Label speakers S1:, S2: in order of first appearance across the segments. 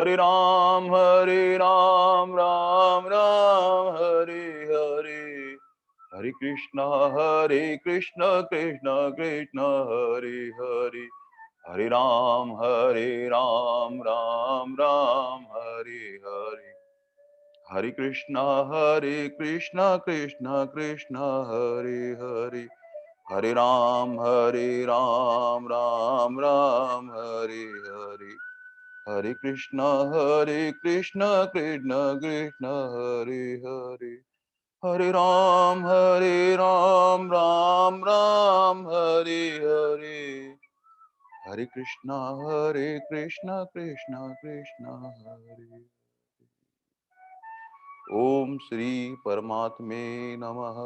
S1: हरे राम राम राम हरे हरे, हरे कृष्णा कृष्ण कृष्ण हरे हरे, हरे राम राम राम हरे हरे, हरे कृष्णा कृष्ण कृष्ण हरे हरे, हरे राम राम राम हरे हरे, हरे कृष्णा कृष्ण कृष्ण हरे हरे, हरे राम राम राम हरे हरे, हरे कृष्णा कृष्ण कृष्ण हरे। ओम श्री परमात्मे नमः।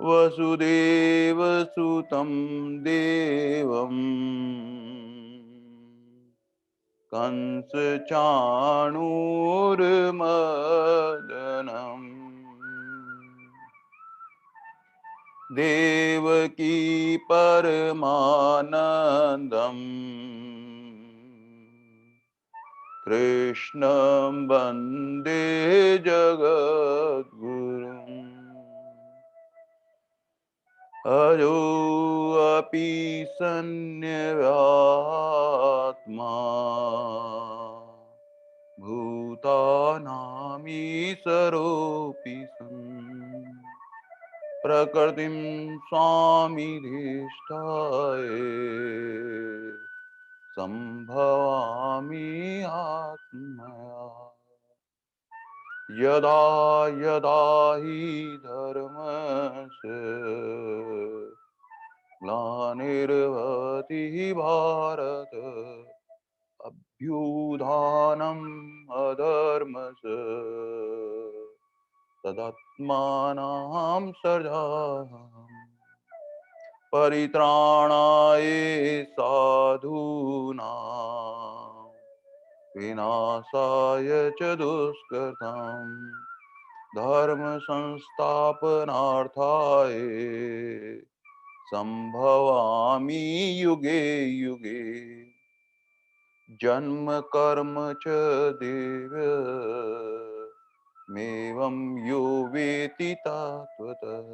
S1: वसुदेव सुतं देवम् कंस चाणूरमर्दनम् देवकी परमानन्दम् कृष्णं वन्दे जगद्गुरुम्। अजोऽपि सन्न्यवात्मा भूतानामीशरोऽपि सन् प्रकृतिं स्वामिधिष्ठाय सम्भवामि आत्मया। यदा यदा हि धर्मस्य ग्लानिर्भवति भारत, अभ्युत्थानम् अधर्मस्य तदात्मानं सृजाम्यहम्। परित्राणाय साधूनां विनाशाय च दुष्कृताम्, धर्म संस्थापनार्थाय संभवामि युगे युगे। जन्म कर्म च देव मेवं यो वेति तत्त्वतः,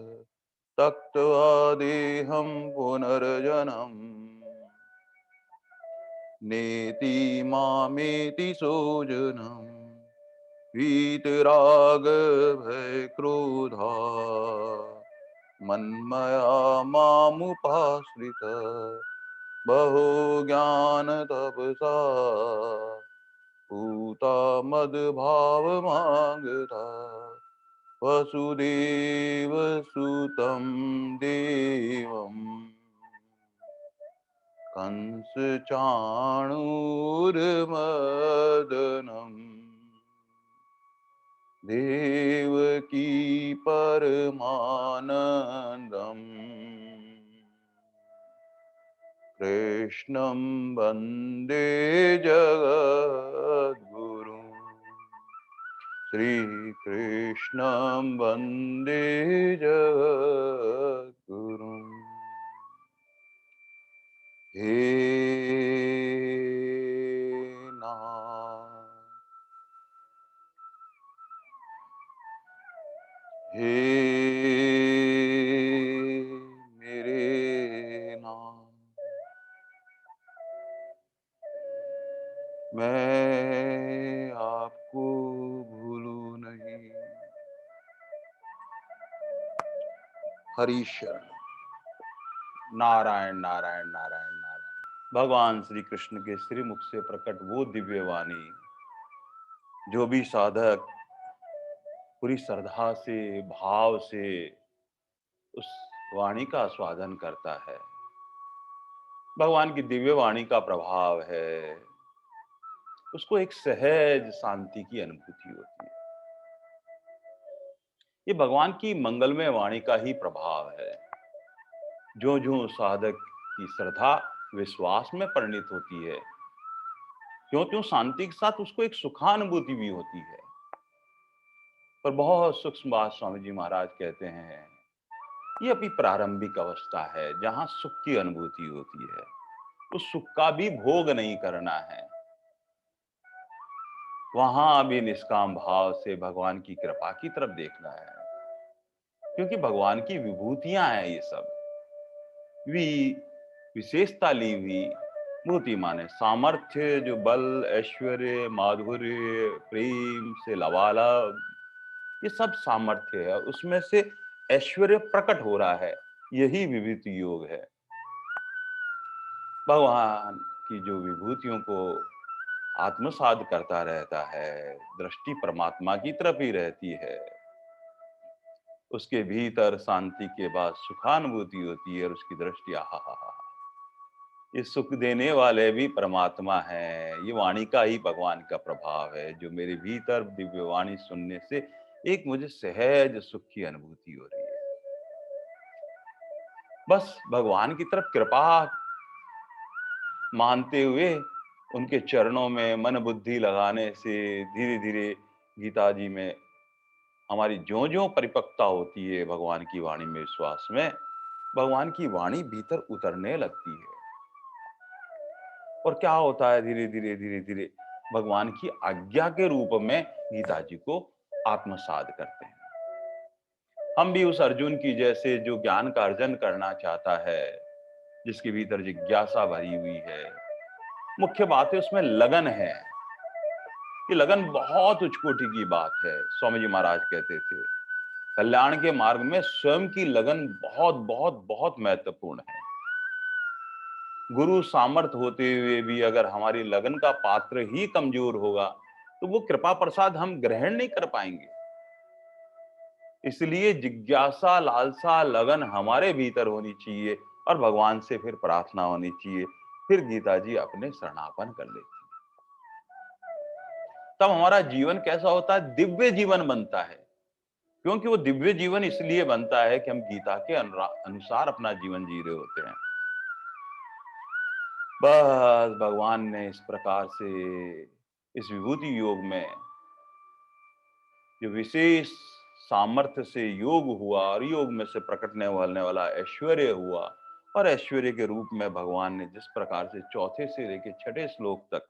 S1: त्यक्त्वा देहं पुनर्जन्म नेति मामेति सोजनम्। वीतराग भय क्रोधा मन्मया मामुपाश्रित, बहो ज्ञान तपसा पूता मद्भावमागता। वसुदेव सुतं देवम् कंस चाणूरमर्दनम् देवकी परमानन्दम् कृष्णं वन्दे जगद्गुरुम्। श्रीकृष्णं वन्दे जगद्गुरुम्। हे नाथ, हे मेरे नाथ, मैं आपको भूलूं नहीं। हरि शरण। नारायण नारायण नारायण नारायण। भगवान श्री कृष्ण के श्रीमुख से प्रकट वो दिव्य वाणी, जो भी साधक पूरी श्रद्धा से भाव से उस वाणी का स्वादन करता है, भगवान की दिव्य वाणी का प्रभाव है, उसको एक सहज शांति की अनुभूति होती है। ये भगवान की मंगलमय वाणी का ही प्रभाव है। जो जो साधक की श्रद्धा विश्वास में परिणित होती है, त्यों त्यों शांति के साथ उसको एक सुखानुभूति भी होती है। पर बहुत सूक्ष्म बात स्वामी जी महाराज कहते हैं, ये अभी प्रारंभिक अवस्था है जहां सुख की अनुभूति होती है। उस सुख का भी भोग नहीं करना है। वहां भी निष्काम भाव से भगवान की कृपा की तरफ देखना है, क्योंकि भगवान की विभूतियां हैं ये सब। भी विशेषता ली हुई मूर्ति माने सामर्थ्य, जो बल, ऐश्वर्य, माधुर्य, प्रेम से लबालब, ये सब सामर्थ्य है। उसमें से ऐश्वर्य प्रकट हो रहा है, यही विभूति योग है। भगवान की जो विभूतियों को आत्मसात करता रहता है, दृष्टि परमात्मा की तरफ ही रहती है। उसके भीतर शांति के बाद सुखानुभूति होती है और उसकी दृष्टि आहा हा हा, ये सुख देने वाले भी परमात्मा हैं। ये वाणी का ही भगवान का प्रभाव है, जो मेरे भीतर दिव्य वाणी सुनने से एक मुझे सहज सुख की अनुभूति हो रही है। बस भगवान की तरफ कृपा मानते हुए उनके चरणों में मन बुद्धि लगाने से धीरे धीरे गीता जी में हमारी ज्यों-ज्यों परिपक्वता होती है भगवान की वाणी में विश्वास में, भगवान की वाणी भीतर उतरने लगती है। और क्या होता है, धीरे-धीरे भगवान की आज्ञा के रूप में गीता जी को आत्मसात करते हैं। हम भी उस अर्जुन की जैसे जो ज्ञान का अर्जन करना चाहता है, जिसके भीतर जिज्ञासा भरी हुई है, मुख्य बात है उसमें लगन है। ये लगन बहुत उच्च कोटि की बात है। स्वामी जी महाराज कहते थे, कल्याण के मार्ग में स्वयं की लगन बहुत बहुत बहुत महत्वपूर्ण है। गुरु सामर्थ होते हुए भी अगर हमारी लगन का पात्र ही कमजोर होगा, तो वो कृपा प्रसाद हम ग्रहण नहीं कर पाएंगे। इसलिए जिज्ञासा, लालसा, लगन हमारे भीतर होनी चाहिए और भगवान से फिर प्रार्थना होनी चाहिए। फिर गीता जी अपने शरणापन कर लेती है। तब हमारा जीवन कैसा होता है? दिव्य जीवन बनता है। क्योंकि वो दिव्य जीवन इसलिए बनता है कि हम गीता के अनुसार अपना जीवन जी रहे होते हैं। बस भगवान ने इस प्रकार से इस विभूति योग में जो विशेष सामर्थ्य से योग हुआ और योग में से प्रकटने वाला ऐश्वर्य हुआ, और ऐश्वर्य के रूप में भगवान ने जिस प्रकार से चौथे से लेकर छठे श्लोक तक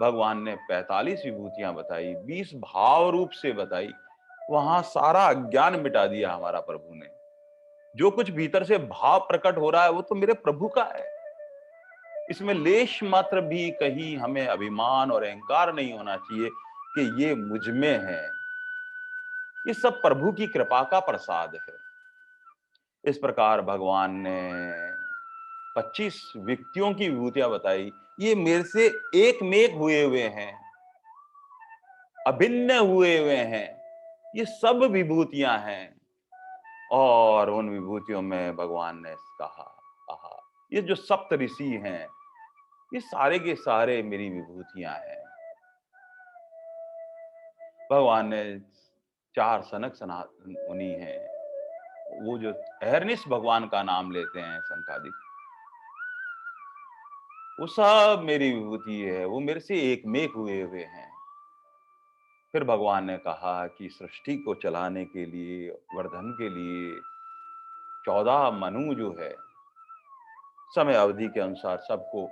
S1: भगवान ने 45 विभूतियां बताई, 20 भाव रूप से बताई, वहां सारा अज्ञान मिटा दिया हमारा प्रभु ने। जो कुछ भीतर से भाव प्रकट हो रहा है वो तो मेरे प्रभु का है। इसमें लेश मात्र भी कहीं हमें अभिमान और अहंकार नहीं होना चाहिए कि ये मुझ में है। ये सब प्रभु की कृपा का प्रसाद है। इस प्रकार भगवान ने 25 व्यक्तियों की विभूतियां बताई। ये मेरे से एक मेक हुए हुए हैं, अभिन्न हुए हुए हैं। ये सब विभूतियां हैं। और उन विभूतियों में भगवान ने कहा, आहा, ये जो सप्त ऋषि हैं, ये सारे के सारे मेरी विभूतियां हैं। भगवान ने 4 सनक सनातन मुनि हैं, वो जो अहरनिश भगवान का नाम लेते हैं सनकादिक, वो सब मेरी विभूति है। वो मेरे से एकमेक हुए हुए हैं। फिर भगवान ने कहा कि सृष्टि को चलाने के लिए, वर्धन के लिए 14 मनु जो है, समय अवधि के अनुसार सबको,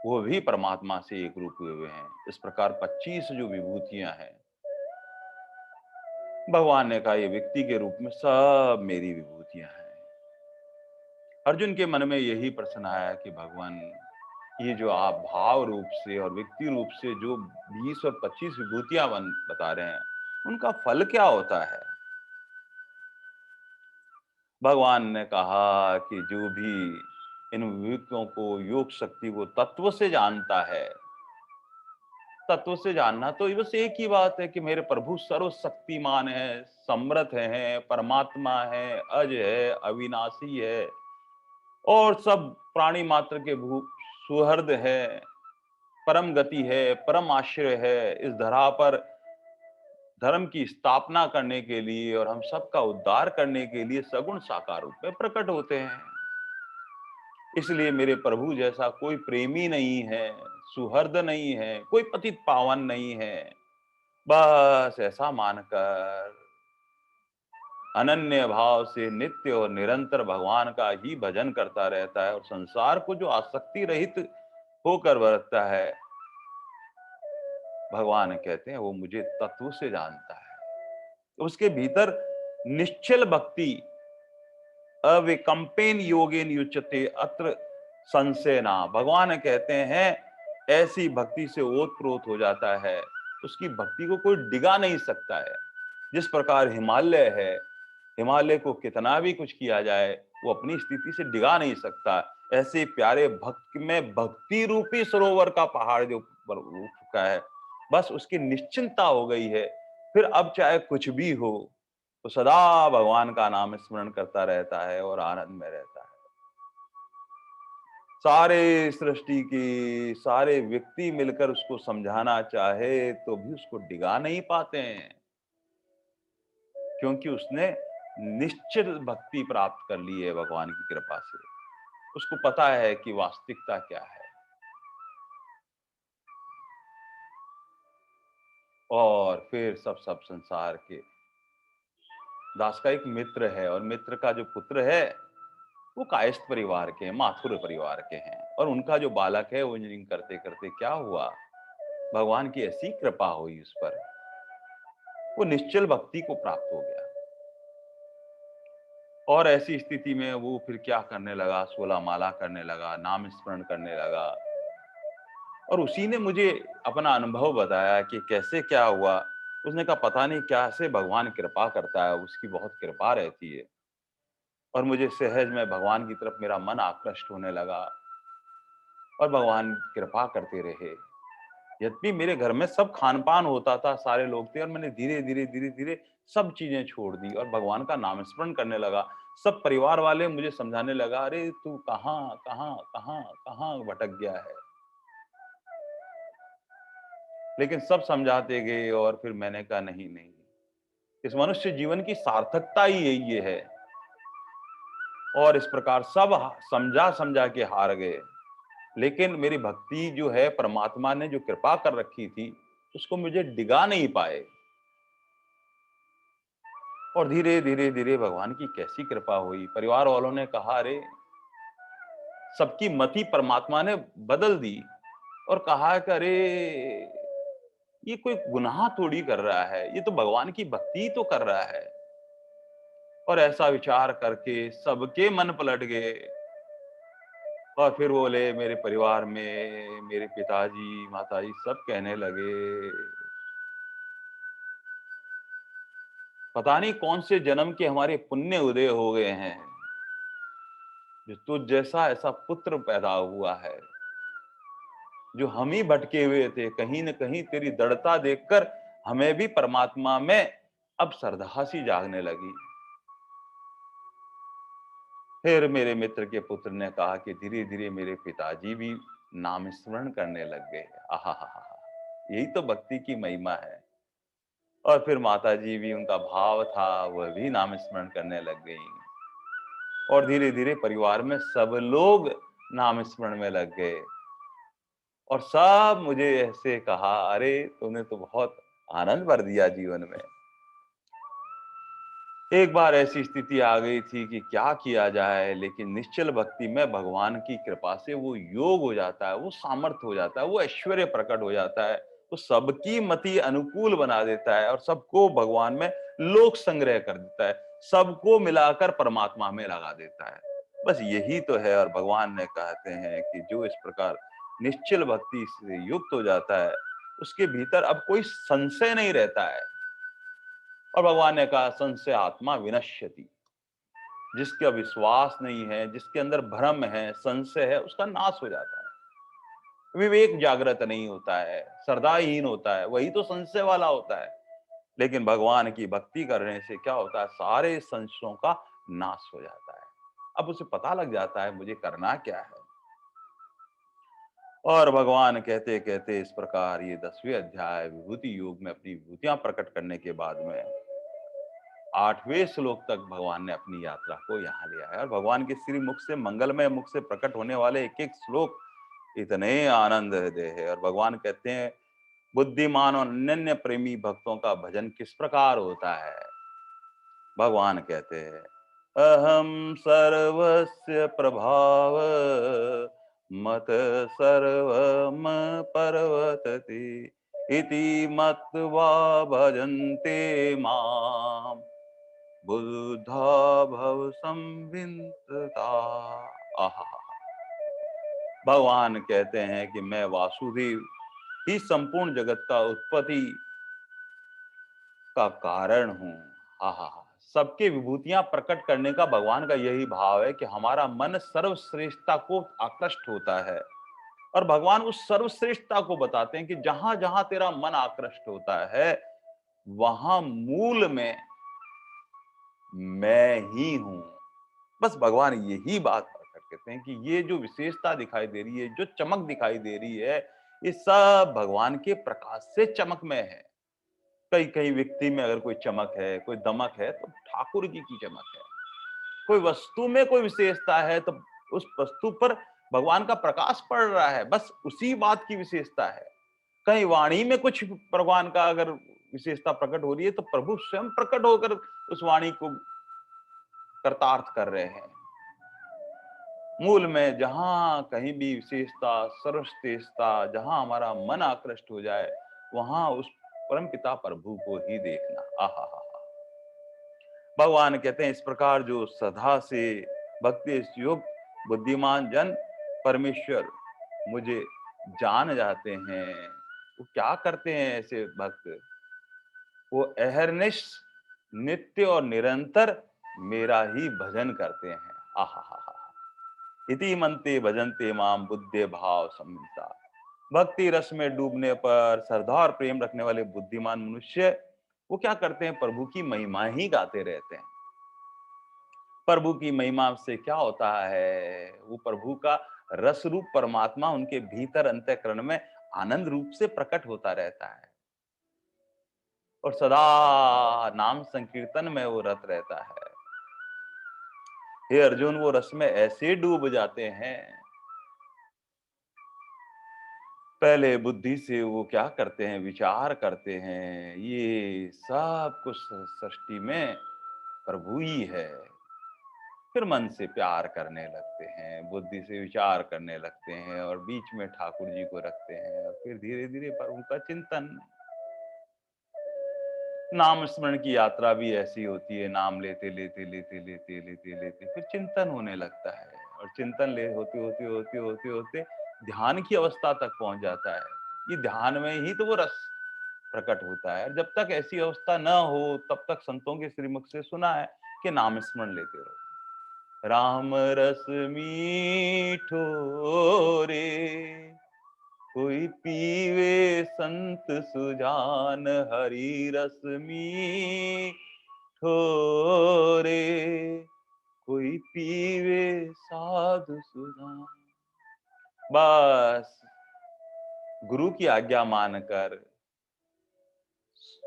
S1: वो भी परमात्मा से एक रूप हुए हुए हैं। इस प्रकार 25 जो विभूतियां हैं, भगवान ने कहा ये व्यक्ति के रूप में सब मेरी विभूतियां हैं। अर्जुन के मन में यही प्रश्न आया कि भगवान, ये जो आप भाव रूप से और व्यक्ति रूप से जो 20 और 25 विभूतियां बता रहे हैं, उनका फल क्या होता है? भगवान ने कहा कि जो भी इन विभूतियों को, योग शक्ति को तत्व से जानता है, तत्व से जानना तो ये बस एक ही बात है कि मेरे प्रभु सर्वशक्तिमान है, समर्थ है, परमात्मा है, अज है, अविनाशी है और सब प्राणी मात्र के भू सुहृद है, परम गति है, परम आश्रय है। इस धरा पर धर्म की स्थापना करने के लिए और हम सबका उद्धार करने के लिए सगुण साकार रूप में प्रकट होते हैं। इसलिए मेरे प्रभु जैसा कोई प्रेमी नहीं है, सुहृद नहीं है, कोई पतित पावन नहीं है। बस ऐसा मानकर अनन्य भाव से नित्य और निरंतर भगवान का ही भजन करता रहता है और संसार को जो आसक्ति रहित होकर बरतता है, भगवान कहते हैं वो मुझे तत्व से जानता है। उसके भीतर निश्चल भक्ति, अविकंपेन योगेन युच्यते अत्र संशयना, भगवान कहते हैं ऐसी भक्ति से ओतप्रोत हो जाता है, उसकी भक्ति को कोई डिगा नहीं सकता है। जिस प्रकार हिमालय है, हिमालय को कितना भी कुछ किया जाए वो अपनी स्थिति से डिगा नहीं सकता। ऐसे प्यारे भक्त में भक्ति रूपी सरोवर का पहाड़ जो ऊपर उठ चुका है, बस उसकी निश्चिंतता हो गई है। फिर अब चाहे कुछ भी हो, तो सदा भगवान का नाम स्मरण करता रहता है और आनंद में रहता है। सारे सृष्टि की सारे व्यक्ति मिलकर उसको समझाना चाहे तो भी उसको डिगा नहीं पाते हैं, क्योंकि उसने निश्चित भक्ति प्राप्त कर ली है भगवान की कृपा से। उसको पता है कि वास्तविकता क्या है। और फिर सब संसार के, दास का एक मित्र है और मित्र का जो पुत्र है वो कायस्थ परिवार के हैं, माथुर परिवार के हैं, और उनका जो बालक है वो इंजीनियरिंग करते करते क्या हुआ, भगवान की ऐसी कृपा हुई उस पर, वो निश्चल भक्ति को प्राप्त हो गया। और ऐसी स्थिति में वो फिर क्या करने लगा, 16 माला करने लगा, नाम स्मरण करने लगा। और उसी ने मुझे अपना अनुभव बताया कि कैसे क्या हुआ। उसने कहा पता नहीं कैसे भगवान कृपा करता है, उसकी बहुत कृपा रहती है। और मुझे सहज में भगवान की तरफ मेरा मन आकृष्ट होने लगा और भगवान कृपा करते रहे। यद्यपि मेरे घर में सब खान-पान होता था, सारे लोग थे, और मैंने धीरे-धीरे सब चीज़ें छोड़ दी और भगवान का नाम स्मरण करने लगा। सब परिवार वाले मुझे समझाने लगा, "अरे! तू कहाँ, कहाँ, कहाँ, कहाँ भटक गया है?" लेकिन सब समझाते गए और फिर मैंने कहा, "नहीं, नहीं, इस मनुष्य जीवन की सार्थकता ही यही है।" और इस प्रकार सब समझा-समझा के हार गए। लेकिन मेरी भक्ति जो है, परमात्मा ने जो कृपा कर रखी थी, उसको मुझे डिगा नहीं पाए। और धीरे-धीरे भगवान की कैसी कृपा हुई। परिवार वालों ने कहा, अरे! सबकी मति परमात्मा ने बदल दी और कहा कि अरे! ये कोई गुनाह थोड़ी कर रहा है, ये तो भगवान की भक्ति ही तो कर रहा है। और ऐसा विचार करके सबके मन पलट गए। और फिर बोले, मेरे परिवार में मेरे पिताजी, माताजी सब कहने लगे, पता नहीं कौन से जन्म के हमारे पुण्य उदय हो गए हैं, जो तुझ जैसा ऐसा पुत्र पैदा हुआ है। जो हम ही भटके हुए थे, कहीं न कहीं तेरी दृढ़ता देखकर हमें भी परमात्मा में अब श्रद्धा सी जागने लगी। फिर मेरे मित्र के पुत्र ने कहा कि धीरे-धीरे मेरे पिताजी भी नाम स्मरण करने लग गए। आहाहाहा! यही तो भक्ति की महिमा है। और फिर माताजी भी, उनका भाव था, वह भी नाम स्मरण करने लग गईं। और धीरे-धीरे परिवार में सब लोग नाम स्मरण में लग गए। और सब मुझे ऐसे कहा, अरे! तूने तो बहुत आनंद भर दिया जीवन में। एक बार ऐसी स्थिति आ गई थी कि क्या किया जाए, लेकिन निश्चल भक्ति में भगवान की कृपा से वो योग हो जाता है, वो सामर्थ्य हो जाता है, वो ऐश्वर्य प्रकट हो जाता है, वो सबकी मति अनुकूल बना देता है और सबको भगवान में लोक संग्रह कर देता है, सबको मिलाकर परमात्मा में लगा देता है। बस यही तो है। और भगवान ने कहते हैं कि जो इस प्रकार निश्चल भक्ति से युक्त हो जाता है, उसके भीतर अब कोई संशय नहीं रहता है। और भगवान ने कहा, संशय आत्मा विनश्यति, जिसका विश्वास नहीं है, जिसके अंदर भ्रम है, संशय है, उसका नाश हो जाता है। विवेक जागृत नहीं होता है, श्रद्धाहीन होता है, वही तो संशय वाला होता है। लेकिन भगवान की भक्ति करने से क्या होता है, सारे संशयों का नाश हो जाता है। अब उसे पता लग जाता है मुझे करना क्या है। और भगवान कहते कहते इस प्रकार ये 10वें अध्याय विभूति योग में अपनी विभूतियां प्रकट करने के बाद में 8वें श्लोक तक भगवान ने अपनी यात्रा को यहाँ ले आया। और भगवान के श्री मुख से, मंगलमय मुख से प्रकट होने वाले एक एक श्लोक इतने आनंद हृदय है। और भगवान कहते हैं, बुद्धिमान और अनन्य प्रेमी भक्तों का भजन किस प्रकार होता है। भगवान कहते हैं अहम सर्वस्य प्रभाव मत सर्वम पर्वतति इति मत्वा भजन्ते माम बुद्धा भव संविन्तता। आहा, भगवान कहते हैं कि मैं वासुदेव ही संपूर्ण जगत का उत्पत्ति का कारण हूं। आहा, सबके विभूतियां प्रकट करने का भगवान का यही भाव है कि हमारा मन सर्वश्रेष्ठता को आकृष्ट होता है, और भगवान उस सर्वश्रेष्ठता को बताते हैं कि जहां जहां तेरा मन आकृष्ट होता है वहां मूल में मैं ही हूं। बस भगवान यही बात प्रकट करते हैं कि ये जो विशेषता दिखाई दे रही है, जो चमक दिखाई दे रही है, ये सब भगवान के प्रकाश से चमक में है। कई कई व्यक्ति में अगर कोई चमक है, कोई दमक है, तो ठाकुर जी की चमक है। कोई वस्तु में कोई विशेषता है तो उस वस्तु पर भगवान का प्रकाश पड़ रहा है, बस उसी बात की विशेषता है। कहीं वाणी में कुछ भगवान का अगर विशेषता प्रकट हो रही है तो प्रभु स्वयं प्रकट होकर उस वाणी को कर्तार्थ कर रहे हैं। मूल में जहां कहीं भी विशेषता, सर्वश्रेष्ठता, जहां हमारा मन आकृष्ट हो जाए वहां उस परम पिता प्रभु को ही देखना। आहा, भगवान कहते हैं इस प्रकार जो सदा से भक्ति योग बुद्धिमान जन परमेश्वर मुझे जान जाते हैं, वो क्या करते हैं ऐसे भक्त? वो अहरनिश नित्य और निरंतर मेरा ही भजन करते हैं। आहा, इति मनते भजन्ते माम बुद्धे भाव सम्मिता। भक्ति रस में डूबने पर श्रद्धा और प्रेम रखने वाले बुद्धिमान मनुष्य वो क्या करते हैं? प्रभु की महिमा ही गाते रहते हैं। प्रभु की महिमा से क्या होता है? वो प्रभु का रस रूप परमात्मा उनके भीतर अंतःकरण में आनंद रूप से प्रकट होता रहता है, और सदा नाम संकीर्तन में वो रत रहता है। हे अर्जुन, वो रस में ऐसे डूब जाते हैं, पहले बुद्धि से वो क्या करते हैं? विचार करते हैं ये सब कुछ सृष्टि में प्रभु ही है। फिर मन से प्यार करने लगते हैं, बुद्धि से विचार करने लगते हैं, और बीच में ठाकुर जी को रखते हैं, और फिर धीरे धीरे प्रभु का चिंतन। नाम स्मरण की यात्रा भी ऐसी होती है, नाम लेते लेते लेते लेते लेते लेते फिर चिंतन होने लगता है, और चिंतन ले होते होते होते होते होते ध्यान की अवस्था तक पहुंच जाता है। ये ध्यान में ही तो वो रस प्रकट होता है। जब तक ऐसी अवस्था न हो तब तक संतों के श्रीमुख से सुना है कि नाम स्मरण लेते रहो। राम रस मीठो रे कोई पीवे संत सुजान, हरि रस मीठो रे कोई पीवे साधु सुजान। बस गुरु की आज्ञा मानकर,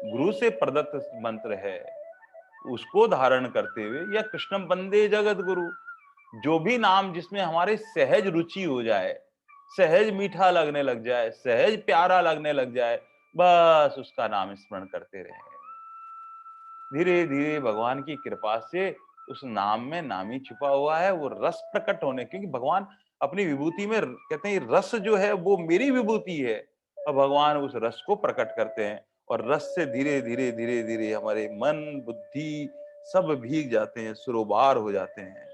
S1: गुरु से प्रदत्त मंत्र है उसको धारण करते हुए, या कृष्ण वंदे जगत गुरु, जो भी नाम जिसमें हमारे सहज रुचि हो जाए, सहज मीठा लगने लग जाए, सहज प्यारा लगने लग जाए, बस उसका नाम स्मरण करते रहे। धीरे धीरे भगवान की कृपा से उस नाम में नाम ही छुपा हुआ है, वो रस प्रकट होने, क्योंकि भगवान अपनी विभूति में कहते हैं रस जो है वो मेरी विभूति है, और भगवान उस रस को प्रकट करते हैं, और रस से धीरे धीरे धीरे धीरे हमारे मन बुद्धि सब भीग जाते हैं, सुरोबार हो जाते हैं।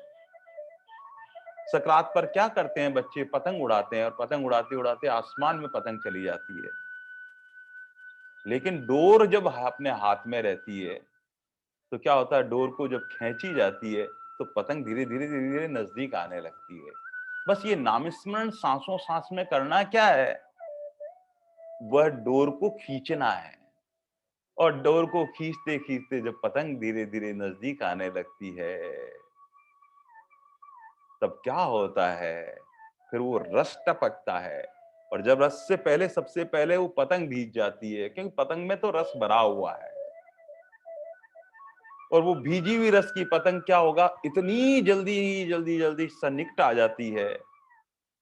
S1: सकरात पर क्या करते हैं बच्चे? पतंग उड़ाते हैं, और पतंग उड़ाते उड़ाते आसमान में पतंग चली जाती है। लेकिन डोर जब अपने हाथ में रहती है तो क्या होता है? डोर को जब खींची जाती है तो पतंग धीरे धीरे धीरे धीरे नजदीक आने लगती है। बस ये नामस्मरण सांसों सांस में करना क्या है? वह डोर को खींचना है, और डोर को खींचते खींचते जब पतंग धीरे धीरे नजदीक आने लगती है तब क्या होता है? फिर वो रस टपकता है, और जब रस से पहले सबसे पहले वो पतंग भीग जाती है, क्योंकि पतंग में तो रस भरा हुआ है, और वो भीगी हुई रस की पतंग क्या होगा? इतनी जल्दी जल्दी जल्दी सन्निकट आ जाती है,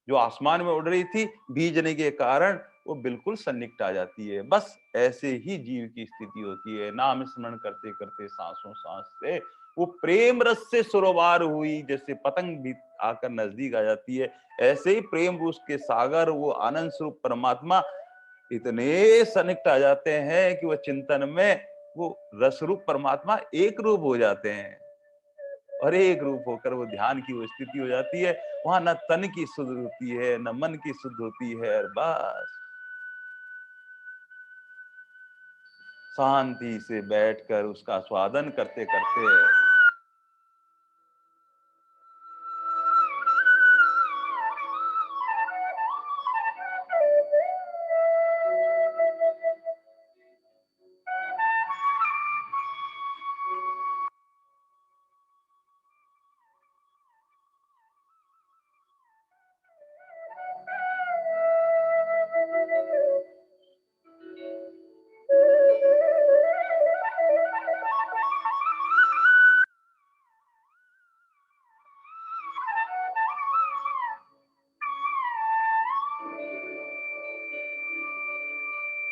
S1: जो आसमान में उड़ रही थी भीजने के कारण वो बिल्कुल सन्निकट आ जाती है। बस ऐसे ही जीव की स्थिति होती है। नाम स्मरण करते करते सांसों सांस से वो प्रेम रस से सरोवार हुई, जैसे पतंग भी आकर नजदीक आ जाती है, ऐसे ही प्रेम रूस के सागर वो आनंद स्वरूप परमात्मा इतने सन्निकट आ जाते हैं कि वह चिंतन में वो रस रूप परमात्मा एक रूप हो जाते हैं, और एक रूप होकर वो ध्यान की वो स्थिति हो जाती है। वहां न तन की शुद्ध होती है, न मन की शुद्ध होती है, और बस शांति से बैठकर उसका स्वादन करते करते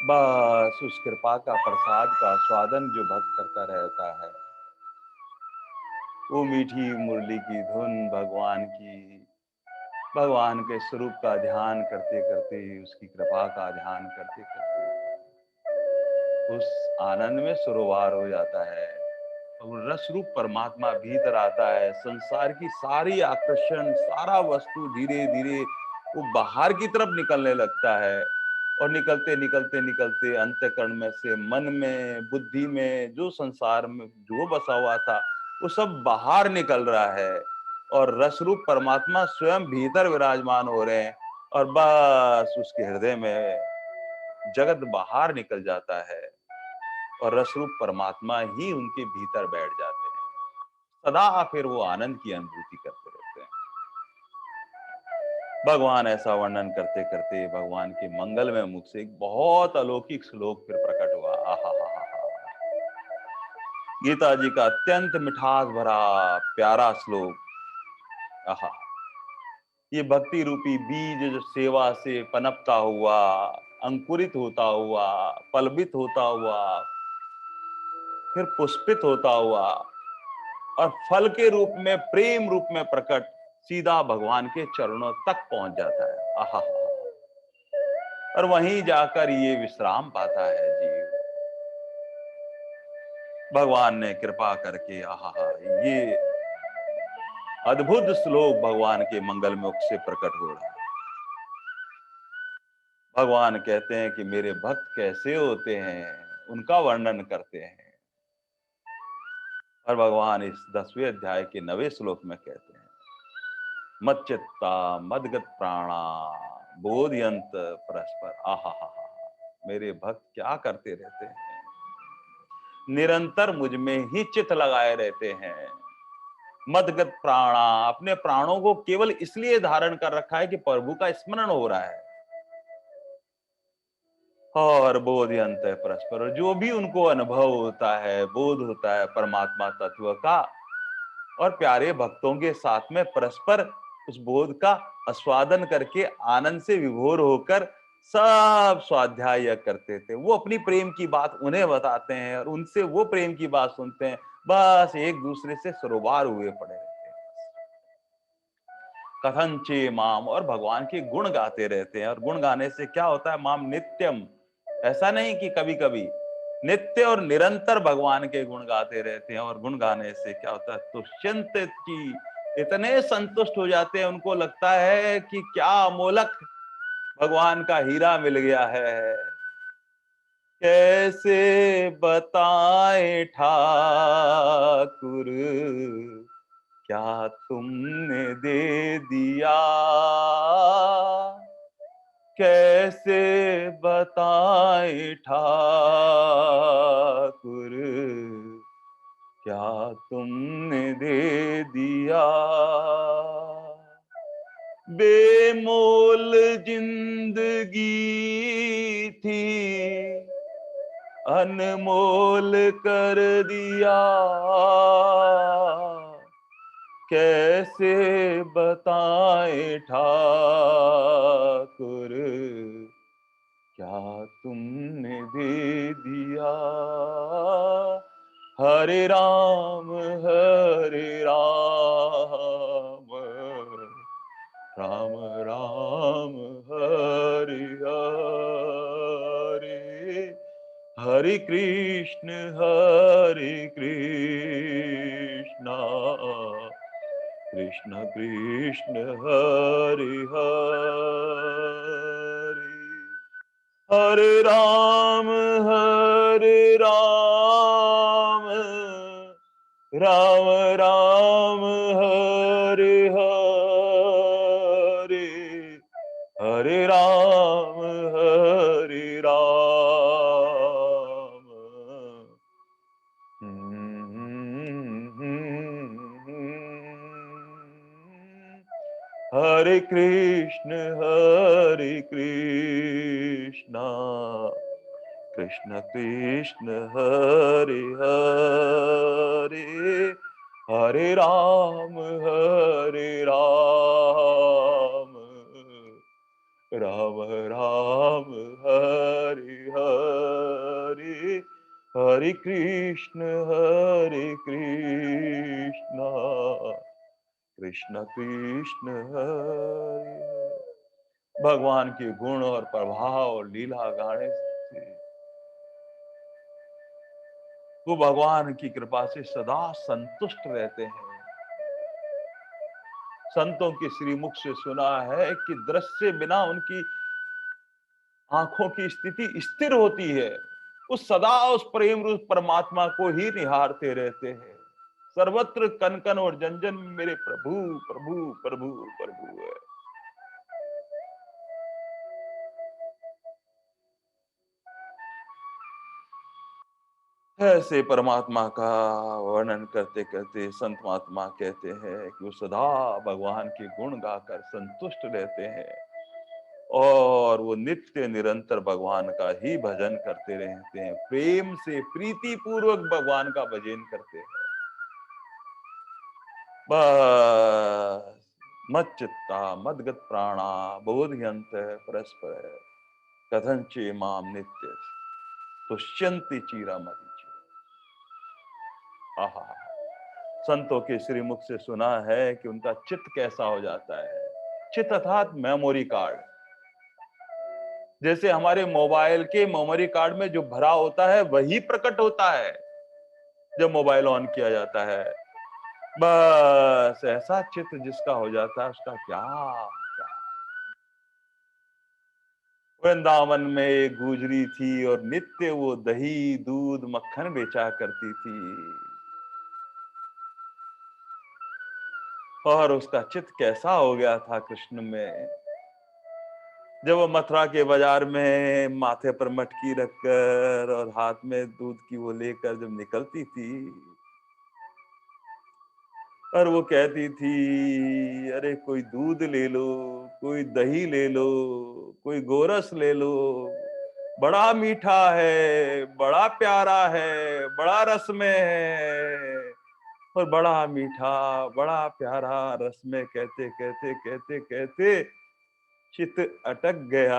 S1: बस उस कृपा का प्रसाद का स्वादन जो भक्त करता रहता है, वो मीठी मुरली की धुन भगवान की, भगवान के स्वरूप का ध्यान करते करते, उसकी कृपा का ध्यान करते करते उस आनंद में सरोवार हो जाता है। और रस रूप परमात्मा भीतर आता है। संसार की सारी आकर्षण, सारा वस्तु धीरे धीरे वो बाहर की तरफ निकलने लगता है, और निकलते निकलते निकलते अंतःकरण में से मन में, बुद्धि में जो संसार में जो बसा हुआ था, वो सब बाहर निकल रहा है, और रस रूप परमात्मा स्वयं भीतर विराजमान हो रहे हैं, और बस उसके हृदय में जगत बाहर निकल जाता है, और रस रूप परमात्मा ही उनके भीतर बैठ जाते हैं। सदा फिर वो आनंद की अनुभूति करते रहते हैं। भगवान ऐसा वर्णन करते करते भगवान के मंगल में मुख से एक बहुत अलौकिक श्लोक फिर प्रकट हुआ। आहा हा हा हा। गीता जी का अत्यंत मिठास भरा प्यारा श्लोक। आहा, ये भक्ति रूपी बीज जो सेवा से पनपता हुआ, अंकुरित होता हुआ, फलवित होता हुआ, फिर पुष्पित होता हुआ, और फल के रूप में, प्रेम रूप में प्रकट सीधा भगवान के चरणों तक पहुंच जाता है। आहा, और वहीं जाकर ये विश्राम पाता है जीव। भगवान ने कृपा करके, आहा, ये अद्भुत श्लोक भगवान के मंगल मुख से प्रकट हो रहा है। भगवान कहते हैं कि मेरे भक्त कैसे होते हैं, उनका वर्णन करते हैं। और भगवान इस 10वें अध्याय के 9वें श्लोक में कहते हैं, मच्चित्ता मदगत प्राणा बोधयंत परस्पर। आहा हा हा, मेरे भक्त क्या करते रहते हैं, निरंतर मुझ में ही चित्त लगाए रहते हैं। मदगत प्राणा, अपने प्राणों को केवल इसलिए धारण कर रखा है कि प्रभु का स्मरण हो रहा है, और बोधयंत परस्पर, जो भी उनको अनुभव होता है, बोध होता है परमात्मा तत्व का, और प्यारे भक्तों के साथ में परस्पर उस बोध का आस्वादन करके आनंद से विभोर होकर सब स्वाध्याय करते थे। वो अपनी प्रेम की बात उन्हें बताते हैं, और उनसे वो प्रेम की बात सुनते हैं। बस एक दूसरे से सरोवार हुए पड़े रहते हैं। कथंचे माम, और भगवान के गुण गाते रहते हैं। और गुण गाने से क्या होता है, माम नित्यम, ऐसा नहीं कि कभी कभी, नित्य और निरंतर भगवान के गुण गाते रहते हैं। और गुण गाने से क्या होता है, तुष्यंत की, इतने संतुष्ट हो जाते हैं, उनको लगता है कि क्या अमोलक भगवान का हीरा मिल गया है। कैसे बताएं ठाकुर, क्या तुमने दे दिया, कैसे बताएं ठाकुर, क्या तुमने दे दिया। बेमोल जिंदगी थी, अनमोल कर दिया, कैसे बताएं ठाकुर, क्या तुमने दे दिया। हरे राम राम राम हरे हरे, हरे कृष्ण कृष्ण कृष्ण हरे हरे, हरे राम राम राम हरे हरे, हरे राम हरे कृष्ण कृष्ण कृष्ण हरे हरे, हरे राम राम राम हरे हरे, हरे कृष्ण कृष्ण कृष्ण हरे हरे। भगवान के गुण और प्रभाव और लीला गाने से वो भगवान की कृपा से सदा संतुष्ट रहते हैं। संतों के श्रीमुख से सुना है कि दृश्य बिना उनकी आंखों की स्थिति स्थिर होती है। उस सदा उस प्रेम रूप परमात्मा को ही निहारते रहते हैं। सर्वत्र कन कन और जन जन मेरे प्रभु प्रभु प्रभु प्रभु है। ऐसे परमात्मा का वर्णन करते करते संत महात्मा कहते हैं कि वो सदा भगवान के गुण गाकर संतुष्ट रहते हैं और वो नित्य निरंतर भगवान का ही भजन करते रहते हैं। प्रेम से प्रीति पूर्वक भगवान का भजन करते हैं। बस मच्चित्ता मदगत प्राणा बोधयंत परस्पर कथंचे माम नित्य तुष्यंति चीरा मरीचि। आहा, संतों के श्रीमुख से सुना है कि उनका चित्त कैसा हो जाता है। चित्त अर्थात मेमोरी कार्ड। जैसे हमारे मोबाइल के मेमोरी कार्ड में जो भरा होता है वही प्रकट होता है जब मोबाइल ऑन किया जाता है। बस ऐसा चित्त जिसका हो जाता है उसका क्या क्या। वृंदावन में एक गुजरी थी और नित्य वो दही दूध मक्खन बेचा करती थी और उसका चित्त कैसा हो गया था कृष्ण में। जब वो मथुरा के बाजार में माथे पर मटकी रखकर और हाथ में दूध की वो लेकर जब निकलती थी और वो कहती थी अरे कोई दूध ले लो, कोई दही ले लो, कोई गोरस ले लो, बड़ा मीठा है, बड़ा प्यारा है, बड़ा रस में है। और बड़ा मीठा बड़ा प्यारा रस में कहते कहते कहते कहते चित अटक गया।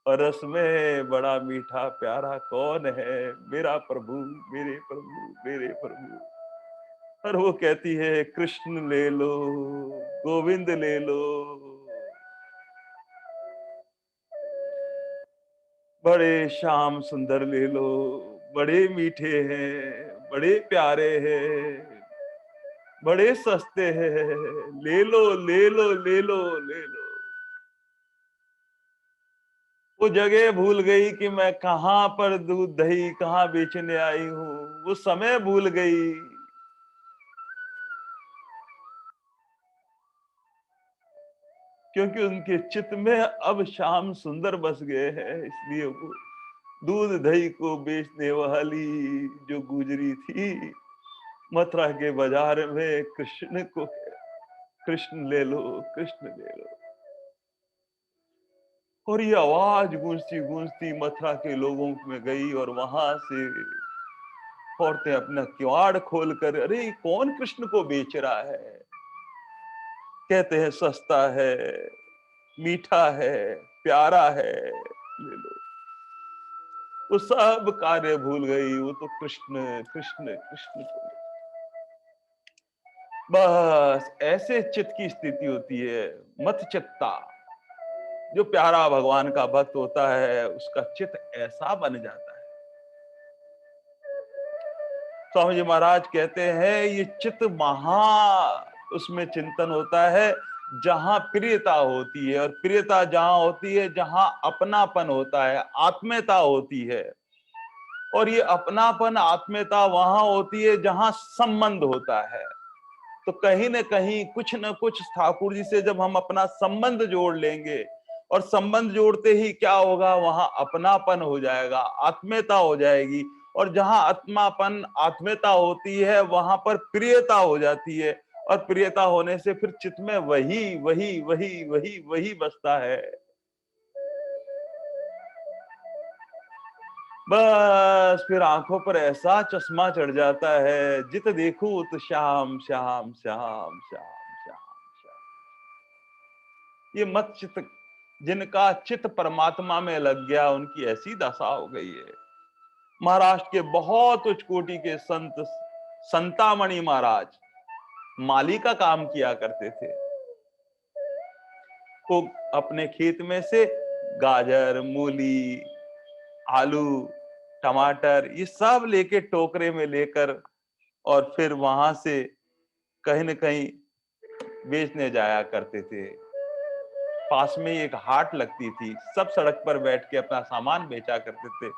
S1: और रस में बड़ा मीठा प्यारा कौन है? मेरा प्रभु, मेरे प्रभु, मेरे प्रभु। और वो कहती है कृष्ण ले लो, गोविंद ले लो, बड़े श्याम सुंदर ले लो, बड़े मीठे हैं, बड़े प्यारे हैं, बड़े सस्ते हैं, ले लो ले लो ले लो ले लो। वो जगह भूल गई कि मैं कहां पर दूध दही कहां बेचने आई हूं। वो समय भूल गई। क्योंकि उनके चित्त में अब श्याम सुंदर बस गए हैं, इसलिए वो दूध दही को बेचने वाली जो गुजरी थी मथुरा के बाजार में कृष्ण को कृष्ण ले लो, कृष्ण ले लो। और ये आवाज गूंजती गूंजती मथुरा के लोगों में गई और वहां से औरतें अपना किवाड़ खोलकर अरे कौन कृष्ण को बेच रहा है? कहते हैं सस्ता है, मीठा है, प्यारा है। ले लो। वो सब कार्य भूल गई, वो तो कृष्ण कृष्ण कृष्ण को। बस ऐसे चित्त की स्थिति होती है, मत चित्ता। जो प्यारा भगवान का भक्त होता है उसका चित्त ऐसा बन जाता है। स्वामी जी महाराज कहते हैं ये चित्त महा उसमें चिंतन होता है जहां प्रियता होती है, और प्रियता जहां होती है जहां अपनापन होता है, आत्मीयता होती है। और ये अपनापन आत्मीयता वहां होती है जहां संबंध होता है। तो कहीं न कहीं कुछ न कुछ ठाकुर जी से जब हम अपना संबंध जोड़ लेंगे, और संबंध जोड़ते ही क्या होगा, वहां अपनापन हो जाएगा, आत्मीयता हो जाएगी। और जहां आत्मापन आत्मीयता होती है वहां पर प्रियता हो जाती है, और प्रियता होने से फिर चित्त में वही वही वही वही वही बसता है। बस फिर आंखों पर ऐसा चश्मा चढ़ जाता है, जित देखूं तो श्याम श्याम श्याम श्याम श्याम श्याम। ये मत चित जिनका चित परमात्मा में लग गया उनकी ऐसी दशा हो गई है। महाराष्ट्र के बहुत उच्च कोटि के संत संतामणि महाराज माली का काम किया करते थे। वो अपने खेत में से गाजर, मूली, आलू, टमाटर ये सब लेके टोकरे में लेकर, और फिर वहां से कहीं न कहीं बेचने जाया करते थे। पास में एक हाट लगती थी, सब सड़क पर बैठ के अपना सामान बेचा करते थे।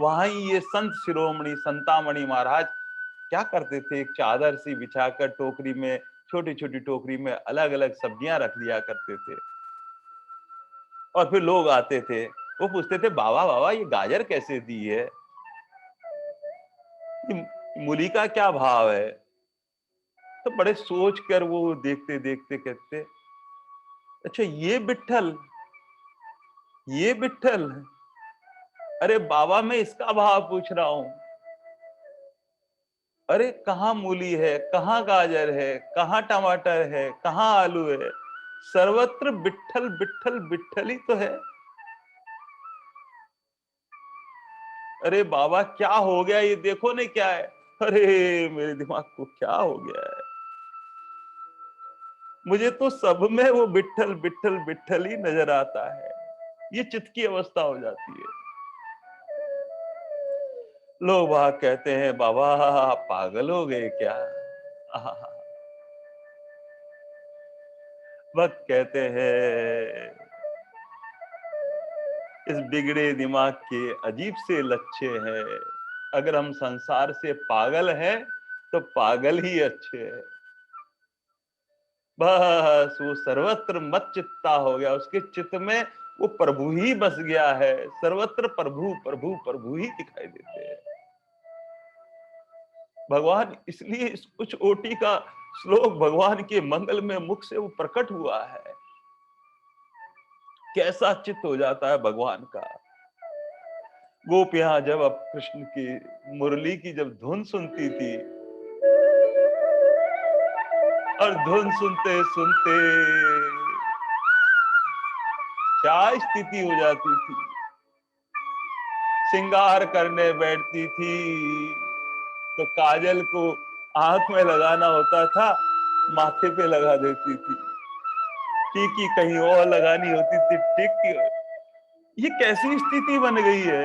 S1: वहां ही ये संत शिरोमणि संतामणि महाराज क्या करते थे, एक चादर सी बिछाकर टोकरी में, छोटी छोटी टोकरी में अलग अलग सब्जियां रख लिया करते थे। और फिर लोग आते थे, वो पूछते थे बाबा बाबा ये गाजर कैसे दी है, ये मूली का क्या भाव है। तो बड़े सोच कर वो देखते देखते कहते, अच्छा ये विट्ठल, अरे बाबा मैं इसका भाव पूछ रहा हूं। अरे कहाँ मूली है, कहाँ गाजर है, कहाँ टमाटर है, कहाँ आलू है, सर्वत्र विट्ठल विट्ठल विट्ठल ही तो है। अरे बाबा क्या हो गया, ये देखो ने क्या है। अरे मेरे दिमाग को क्या हो गया है, मुझे तो सब में वो विट्ठल विट्ठल विट्ठल ही नजर आता है। ये चित्त की अवस्था हो जाती है। लोग वहां कहते हैं बाबा आप पागल हो गए क्या। आहा, वक्त कहते हैं इस बिगड़े दिमाग के अजीब से लच्छे हैं, अगर हम संसार से पागल हैं तो पागल ही अच्छे हैं। बस वो सर्वत्र मत चित्ता हो गया, उसके चित्त में वो प्रभु ही बस गया है। सर्वत्र प्रभु प्रभु प्रभु ही दिखाई देते हैं भगवान। इसलिए इस उच्च कोटि का श्लोक भगवान के मंगल में मुख से वो प्रकट हुआ है। कैसा चित्त हो जाता है भगवान का। गोपियां जब अब कृष्ण की मुरली की जब धुन सुनती थी, और धुन सुनते सुनते क्या स्थिति हो जाती थी, श्रृंगार करने बैठती थी तो काजल को आंख में लगाना होता था, माथे पे लगा देती थी। टीकी कहीं और लगानी होती थी, टिक। ये कैसी स्थिति बन गई है,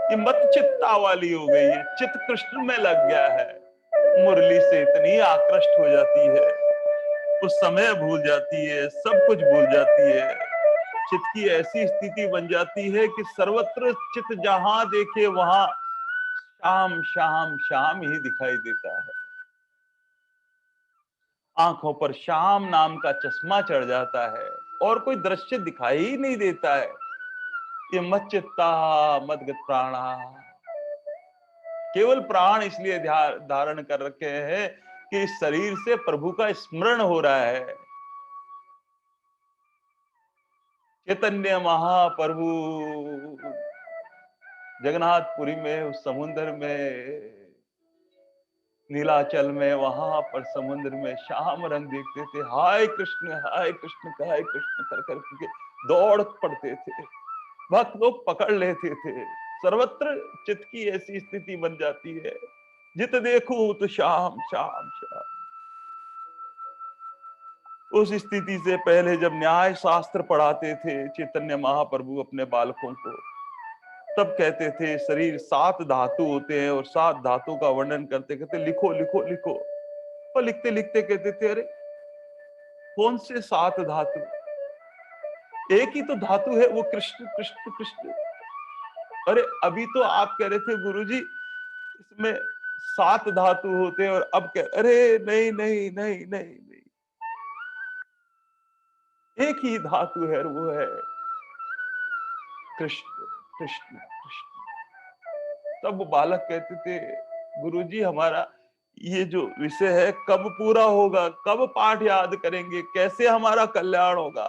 S1: ये मत चित्ता वाली हो गई है। चित्त कृष्ण में लग गया है, मुरली से इतनी आकृष्ट हो जाती है, उस समय भूल जाती है, सब कुछ भूल जाती है। चित्त की ऐसी स्थिति बन जाती है कि सर्वत्र चित्त जहां देखे वहां श्याम श्याम श्याम ही दिखाई देता है। आंखों पर श्याम नाम का चश्मा चढ़ जाता है, और कोई दृश्य दिखाई ही नहीं देता है। ये मत चित्ता मदगत प्राणा, केवल प्राण इसलिए धारण कर रखे हैं कि इस शरीर से प्रभु का स्मरण हो रहा है। चैतन्य महाप्रभु जगन्नाथपुरी में उस समुद्र में, नीलाचल में, वहां पर समुद्र में श्याम रंग देखते थे, हाय कृष्ण हाय कृष्ण हाय कृष्ण कर करके दौड़ पड़ते थे। भक्त लोग पकड़ लेते थे। सर्वत्र चित्त की ऐसी स्थिति बन जाती है, जित देखो तो श्याम श्याम श्याम। उस स्थिति से पहले जब न्याय शास्त्र पढ़ाते थे चैतन्य महाप्रभु अपने बालकों को, तब कहते थे शरीर 7 धातु होते हैं, और 7 धातु का वर्णन करते कहते लिखो लिखो लिखो। और लिखते लिखते कहते थे अरे कौन से 7 धातु, एक ही तो धातु है वो कृष्ण कृष्ण कृष्ण। अरे अभी तो आप कह रहे थे गुरुजी इसमें 7 धातु होते हैं, और अब कह अरे नहीं नहीं नहीं नहीं नहीं, एक ही धातु है, वो है कृष्ण कृष्ण कृष्ण। तब वो बालक कहते थे गुरुजी हमारा ये जो विषय है कब पूरा होगा, कब पाठ याद करेंगे, कैसे हमारा कल्याण होगा।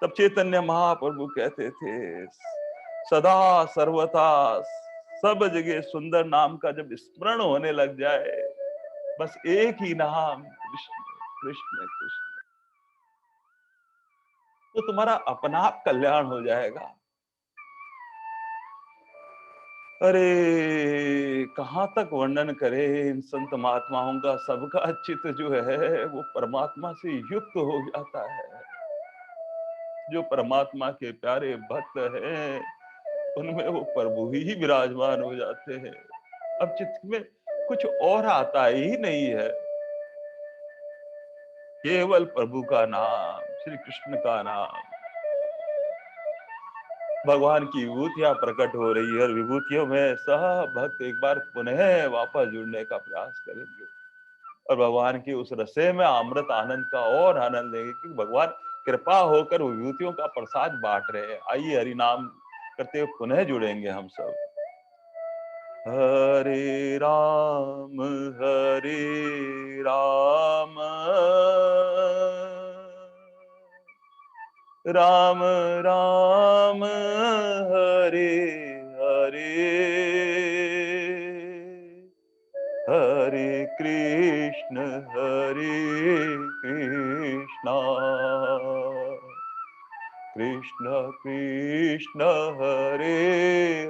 S1: तब चैतन्य महाप्रभु कहते थे सदा सर्वथा सब जगह सुंदर नाम का जब स्मरण होने लग जाए, बस एक ही नाम कृष्ण कृष्ण कृष्ण, तो तुम्हारा अपना आप कल्याण हो जाएगा। अरे कहां तक वर्णन करे इन संत महात्माओं का, सबका चित्त जो है वो परमात्मा से युक्त हो जाता है। जो परमात्मा के प्यारे भक्त हैं उनमें वो प्रभु ही विराजमान हो जाते हैं। अब चित्त में कुछ और आता ही नहीं है, केवल प्रभु का नाम, श्री कृष्ण का नाम। भगवान की विभूतियां प्रकट हो रही है, और विभूतियों में सब भक्त एक बार पुनः वापस जुड़ने का प्रयास करेंगे, और भगवान की उस रसे में अमृत आनंद का और आनंद लेंगे, क्योंकि भगवान कृपा होकर विभूतियों का प्रसाद बांट रहे हैं। आइए हरि नाम करते हुए पुनः जुड़ेंगे हम सब। हरे राम राम राम हरे हरे, हरे कृष्ण कृष्ण कृष्ण हरे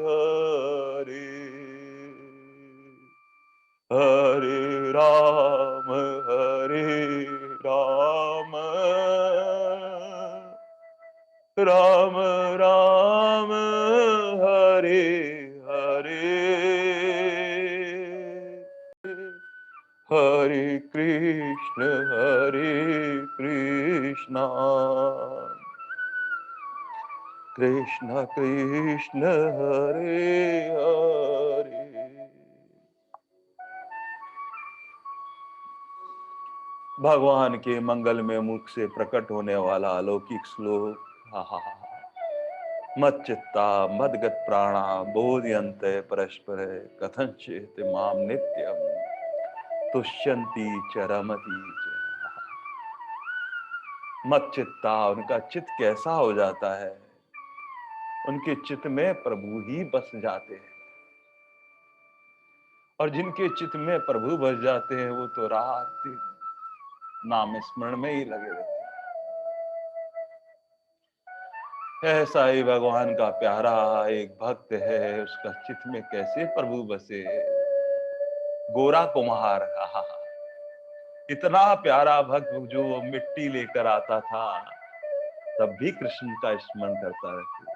S1: हरे, हरे राम राम राम राम हरे हरे, हरे कृष्ण कृष्ण कृष्ण हरे हरे। भगवान के मंगल में मुख से प्रकट होने वाला अलौकिक श्लोक, हा हा हा, मच्चित्ता मदगत प्राणा बोधयन्त परस्पर कथंचित माम नित्यम तुष्यन्ति च रमति च। मच्चित्ता उनका चित्त कैसा हो जाता है, उनके चित्त में प्रभु ही बस जाते हैं, और जिनके चित्त में प्रभु बस जाते हैं वो तो रात दिन नाम स्मरण में ही लगे रहते हैं। ऐसा ही भगवान का प्यारा एक भक्त है, उसका चित्त में कैसे प्रभु बसे, गोरा कुम्हार। इतना प्यारा भक्त जो मिट्टी लेकर आता था तब भी कृष्ण का स्मरण करता रहता,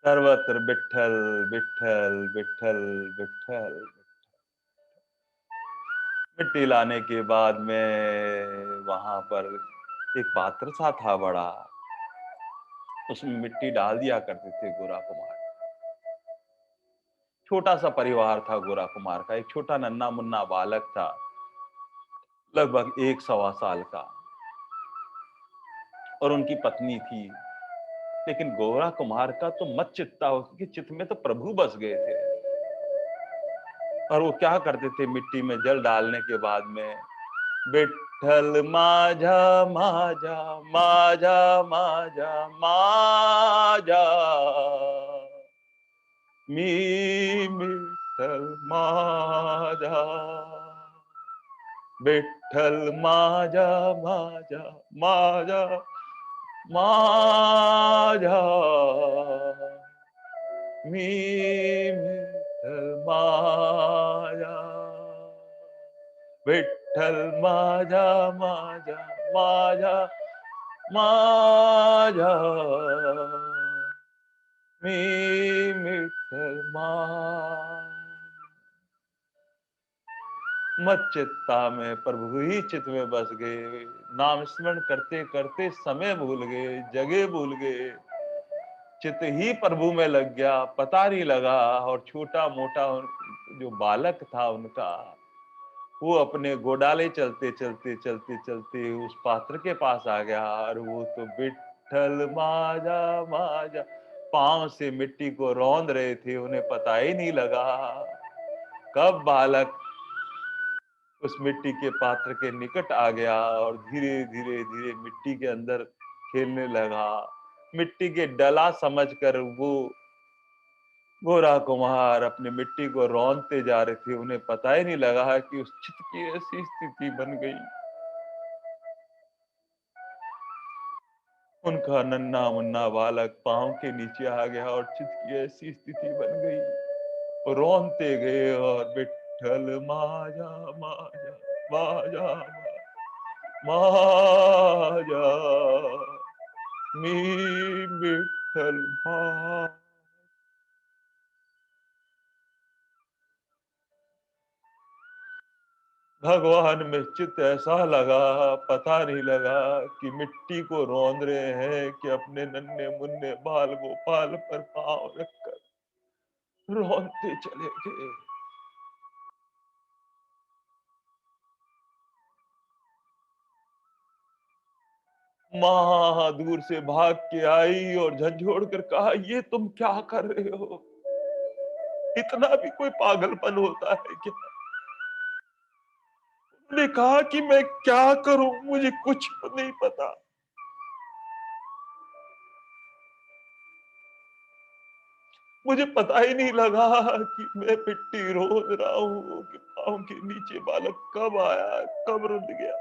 S1: सर्वत्र विठ्ठल विठ्ठल विठ्ठल विठ्ठल। मिट्टी लाने के बाद में वहां पर एक पात्र सा था बड़ा, उसमें मिट्टी डाल दिया करते थे गोरा कुमार। छोटा सा परिवार था गोरा कुमार का, एक छोटा नन्ना मुन्ना बालक था लगभग 1 सवा साल का, और उनकी पत्नी थी। लेकिन गोरा कुमार का तो मत चित्ता, उसके चित्त में तो प्रभु बस गए थे। और वो क्या करते थे, मिट्टी में जल डालने के बाद में विठ्ठल माझा माझा माझा माझा माझा मी विठ्ठल माझा, विठ्ठल माझा माझा माझा माझा मी विठ्ठल माझा, विठ्ठल माझा माझा माझा माझा, मी विठ्ठल माझा। मत चित्ता में प्रभु ही चित्त में बस गए, नाम स्मरण करते करते समय भूल गए, जगह भूल गए, चित्त ही प्रभु में लग गया, पता नहीं लगा। और छोटा मोटा जो बालक था उनका, वो अपने गोडाले चलते चलते चलते चलते उस पात्र के पास आ गया, और वो तो विठ्ठल माजा माजा पांव से मिट्टी को रौंद रहे थे, उन्हें पता ही नहीं लगा कब बालक उस मिट्टी के पात्र के निकट आ गया और धीरे धीरे धीरे मिट्टी के अंदर खेलने लगा। मिट्टी के डला समझकर वो गोरा कुम्हार अपनी मिट्टी को रौंदते जा रहे थे, उन्हें पता ही नहीं लगा कि उस चित्त की ऐसी स्थिति बन गई। उनका नन्हा मुन्ना बालक पांव के नीचे आ गया और चित्त की ऐसी स्थिति बन गई। वो रोनते गए और विठ्ठल माजा माजा माजा माजा, मी विठ्ठल मा। भगवान में चित्त ऐसा लगा, पता नहीं लगा कि मिट्टी को रौंद रहे हैं कि अपने नन्हे मुन्ने बाल गोपाल पर पांव रखकर रौंदते चले गए। माँ दूर से भाग के आई और झंझोड़ कर कहा, ये तुम क्या कर रहे हो? इतना भी कोई पागलपन होता है क्या? उन्होंने कहा कि मैं क्या करूं, मुझे कुछ नहीं पता। मुझे पता ही नहीं लगा कि मैं मिट्टी रोज रहा हूं कि पांव के नीचे बालक कब आया, कब रुक गया।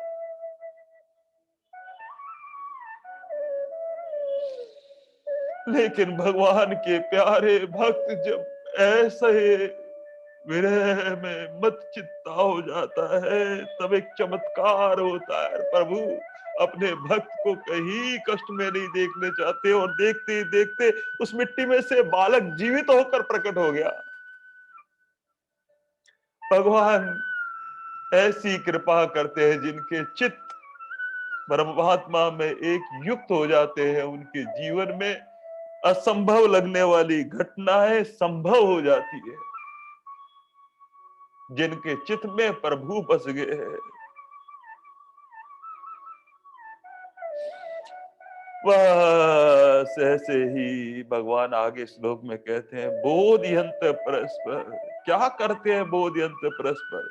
S1: लेकिन भगवान के प्यारे भक्त जब ऐसे विरह में मत चित्ता हो जाता है, तब एक चमत्कार होता है। प्रभु अपने भक्त को कहीं कष्ट में नहीं देखने चाहते, और देखते ही देखते उस मिट्टी में से बालक जीवित होकर प्रकट हो गया। भगवान ऐसी कृपा करते हैं जिनके चित्त परमात्मा में एक युक्त हो जाते हैं, उनके जीवन में असंभव लगने वाली घटनाएं संभव हो जाती है। जिनके चित्त में प्रभु बस गए हैं, बस ऐसे ही भगवान आगे श्लोक में कहते हैं, बोधयंत परस्पर। क्या करते हैं बोधयंत परस्पर?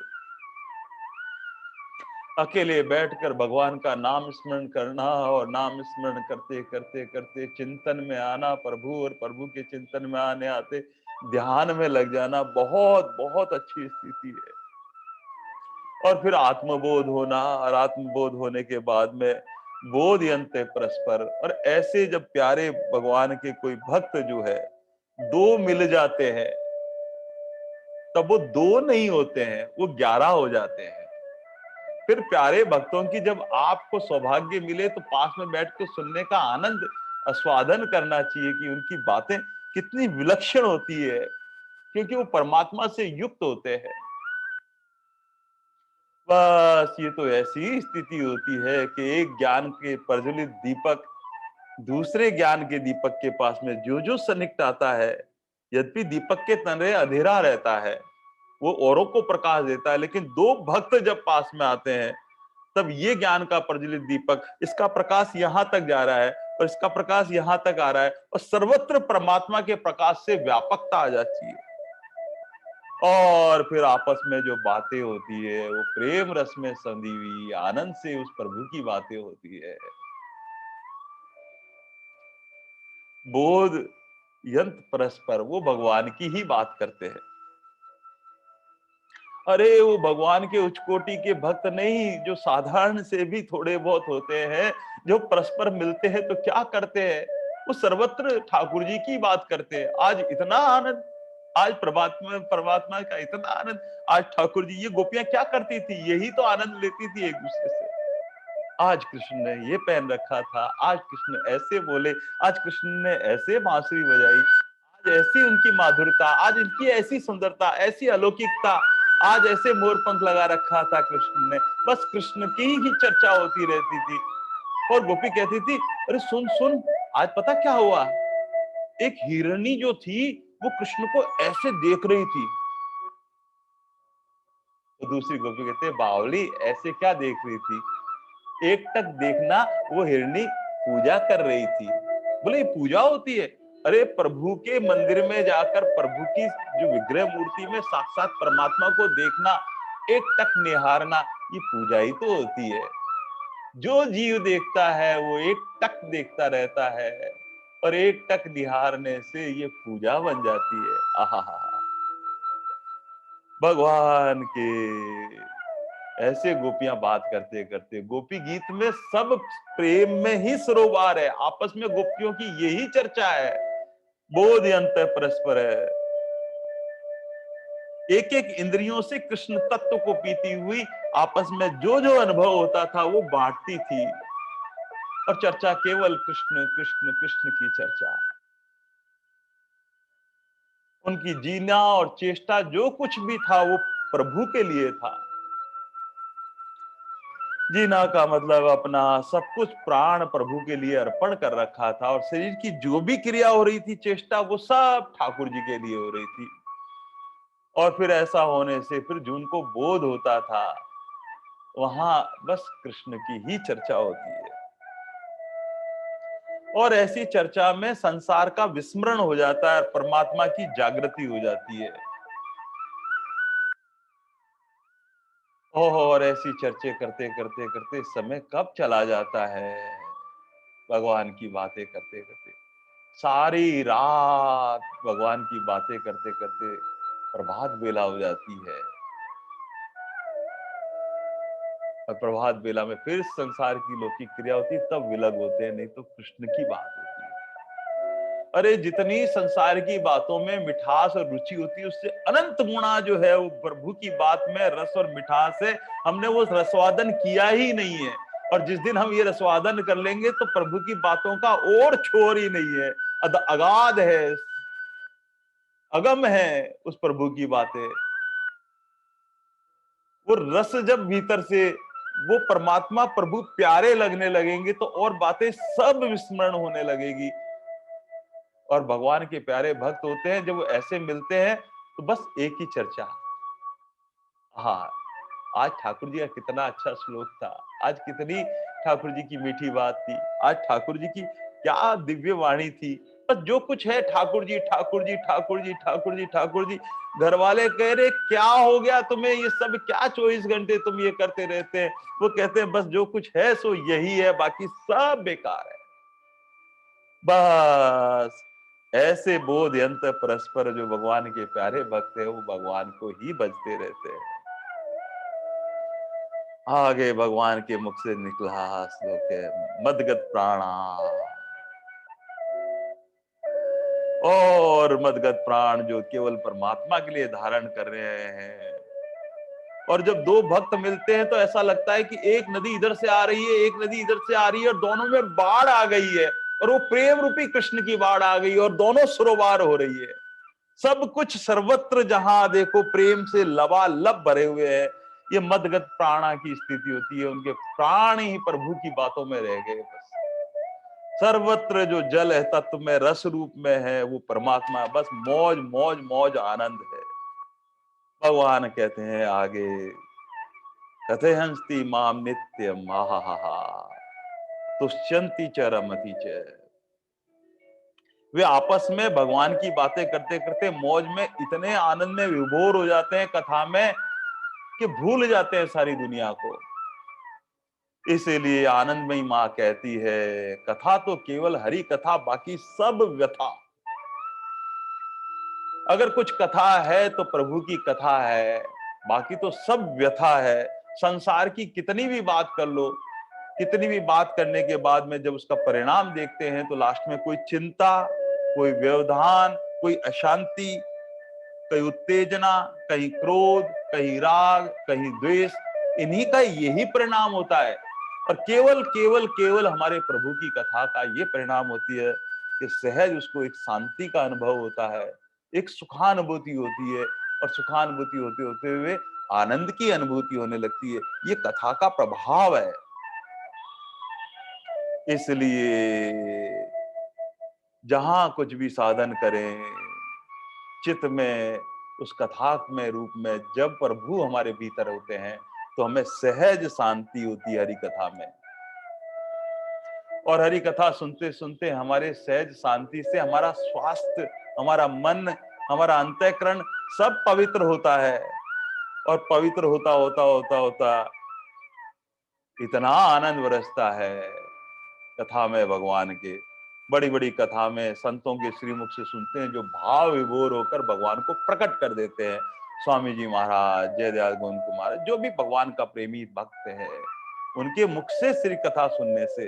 S1: अकेले बैठकर भगवान का नाम स्मरण करना, और नाम स्मरण करते करते करते चिंतन में आना प्रभु, और प्रभु के चिंतन में आने आते ध्यान में लग जाना, बहुत बहुत अच्छी स्थिति है। और फिर आत्मबोध होना, और आत्मबोध होने के बाद में बोधयन्ते परस्पर। और ऐसे जब प्यारे भगवान के कोई भक्त जो है दो मिल जाते हैं, तब वो दो नहीं होते हैं, वो 11 हो जाते हैं। फिर प्यारे भक्तों की जब आपको सौभाग्य मिले तो पास में बैठ के सुनने का आनंद आस्वादन करना चाहिए कि उनकी बातें कितनी विलक्षण होती है, क्योंकि वो परमात्मा से युक्त होते हैं। बस ये तो ऐसी स्थिति होती है कि एक ज्ञान के प्रज्वलित दीपक दूसरे ज्ञान के दीपक के पास में जो जो सन्निकट आता है, यद्यपि दीपक के तने अंधेरा रहता है, वो औरों को प्रकाश देता है, लेकिन दो भक्त जब पास में आते हैं, तब ये ज्ञान का प्रज्वलित दीपक, इसका प्रकाश यहां तक जा रहा है और इसका प्रकाश यहां तक आ रहा है, और सर्वत्र परमात्मा के प्रकाश से व्यापकता आ जाती है। और फिर आपस में जो बातें होती है वो प्रेम रस में संधी हुई आनंद से उस प्रभु की बातें होती है। बोध यंत्र परस्पर, वो भगवान की ही बात करते हैं। अरे वो भगवान के उच्च कोटि के भक्त नहीं, जो साधारण से भी थोड़े बहुत होते हैं, जो परस्पर मिलते हैं तो क्या करते हैं, वो सर्वत्र ठाकुर जी की बात करते हैं। आज इतना आनंद, आज परमात्मा परमात्मा का इतना आनंद। आज ठाकुर जी, ये गोपियां क्या करती थी, यही तो आनंद लेती थी एक दूसरे से। आज कृष्ण ने ये पहन रखा था, आज कृष्ण ऐसे बोले, आज कृष्ण ने ऐसे बांसुरी बजाई, आज ऐसी उनकी माधुरता, आज इनकी ऐसी सुंदरता, ऐसी अलौकिकता, आज ऐसे मोर पंख लगा रखा था कृष्ण ने। बस कृष्ण की ही चर्चा होती रहती थी। और गोपी कहती थी, अरे सुन सुन, आज पता क्या हुआ, एक हिरणी जो थी वो कृष्ण को ऐसे देख रही थी। तो दूसरी गोपी कहते, बावली ऐसे क्या देख रही थी, एक टक देखना, वो हिरणी पूजा कर रही थी। बोले, पूजा होती है? अरे प्रभु के मंदिर में जाकर प्रभु की जो विग्रह मूर्ति में साक्षात परमात्मा को देखना, एक टक निहारना, ये पूजा ही तो होती है। जो जीव देखता है वो एक टक देखता रहता है, और एक टक निहारने से ये पूजा बन जाती है। आहा, भगवान के ऐसे गोपियां बात करते करते, गोपी गीत में सब प्रेम में ही सरोवर है, आपस में गोपियों की यही चर्चा है। बोध अंत परस्पर है, एक एक इंद्रियों से कृष्ण तत्व को पीती हुई आपस में जो जो अनुभव होता था वो बांटती थी, और चर्चा केवल कृष्ण कृष्ण कृष्ण की चर्चा। उनकी जीना और चेष्टा जो कुछ भी था वो प्रभु के लिए था। जीना का मतलब अपना सब कुछ प्राण प्रभु के लिए अर्पण कर रखा था, और शरीर की जो भी क्रिया हो रही थी, चेष्टा, वो सब ठाकुर जी के लिए हो रही थी। और फिर ऐसा होने से फिर जिनको बोध होता था, वहां बस कृष्ण की ही चर्चा होती है। और ऐसी चर्चा में संसार का विस्मरण हो जाता है, परमात्मा की जागृति हो जाती है। ओह, और ऐसी चर्चे करते करते करते समय कब चला जाता है, भगवान की बातें करते करते सारी रात भगवान की बातें करते करते प्रभात बेला हो जाती है। और प्रभात बेला में फिर संसार की लौकिक क्रिया होती है, तब विलग होते हैं, नहीं तो कृष्ण की बात होती है। अरे जितनी संसार की बातों में मिठास और रुचि होती है, उससे अनंत गुणा जो है वो प्रभु की बात में रस और मिठास है। हमने वो रसवादन किया ही नहीं है, और जिस दिन हम ये रसवादन कर लेंगे तो प्रभु की बातों का और छोर ही नहीं है। अगाध है, अगम है उस प्रभु की बातें। वो रस जब भीतर से वो परमात्मा प्रभु प्यारे लगने लगेंगे तो और बातें सब विस्मरण होने लगेगी। और भगवान के प्यारे भक्त होते हैं, जब वो ऐसे मिलते हैं तो बस एक ही चर्चा। हाँ, आज ठाकुर जी का कितना अच्छा श्लोक था, आज कितनी ठाकुर जी की मीठी बात थी, आज ठाकुर जी की क्या दिव्य वाणी थी। बस जो कुछ है ठाकुर जी ठाकुर जी ठाकुर जी ठाकुर जी ठाकुर जी। घर वाले कह रहे क्या हो गया तुम्हें, ये सब क्या 24 घंटे तुम ये करते रहते हैं। वो कहते हैं बस जो कुछ है सो यही है, बाकी सब बेकार है। बस ऐसे बोध यंत परस्पर जो भगवान के प्यारे भक्त है, वो भगवान को ही भजते रहते हैं। आगे भगवान के मुख से निकला श्लोक है, मदगत प्राणा। और मदगत प्राण जो केवल परमात्मा के लिए धारण कर रहे हैं। और जब दो भक्त मिलते हैं तो ऐसा लगता है कि एक नदी इधर से आ रही है, एक नदी इधर से आ रही है, और दोनों में बाढ़ आ गई है, और वो प्रेम रूपी कृष्ण की बाढ़ आ गई और दोनों सरोवर हो रही है। सब कुछ सर्वत्र जहां देखो प्रेम से लबालब भरे हुए हैं। ये मदगत प्राणा की स्थिति होती है, उनके प्राण ही प्रभु की बातों में रह गए। बस सर्वत्र जो जल है तत्व में रस रूप में है वो परमात्मा, बस मौज मौज मौज आनंद है। भगवान कहते हैं आगे, कथे हंसती माम नित्य महा तुष्यंती च रमती च। वे आपस में भगवान की बातें करते करते मौज में इतने आनंद में विभोर हो जाते हैं कथा में, कि भूल जाते हैं सारी दुनिया को। इसीलिए आनंदमयी माँ कहती है, कथा तो केवल हरि कथा, बाकी सब व्यथा। अगर कुछ कथा है तो प्रभु की कथा है। बाकी तो सब व्यथा है। संसार की कितनी भी बात कर लो, कितनी भी बात करने के बाद में जब उसका परिणाम देखते हैं तो लास्ट में कोई चिंता, कोई व्यवधान, कोई अशांति, कहीं उत्तेजना, कहीं क्रोध, कहीं राग, कहीं द्वेष, इन्हीं का यही परिणाम होता है। और केवल केवल केवल हमारे प्रभु की कथा का ये परिणाम होती है कि सहज उसको एक शांति का अनुभव होता है, एक सुखानुभूति होती है, और सुखानुभूति होते होते हुए आनंद की अनुभूति होने लगती है। ये कथा का प्रभाव है। इसलिए जहां कुछ भी साधन करें, चित्त में, उस कथा में रूप में जब प्रभु हमारे भीतर होते हैं तो हमें सहज शांति होती है हरि कथा में। और हरि कथा सुनते सुनते हमारे सहज शांति से हमारा स्वास्थ्य, हमारा मन, हमारा अंतःकरण सब पवित्र होता है। और पवित्र होता होता होता होता इतना आनंद बरसता है कथा में भगवान के। बड़ी बड़ी कथा में संतों के श्रीमुख से सुनते हैं जो भाव विभोर होकर भगवान को प्रकट कर देते हैं। स्वामी जी महाराज, जयदयाल गोविंद कुमार, जो भी भगवान का प्रेमी भक्त है, उनके मुख से श्री कथा सुनने से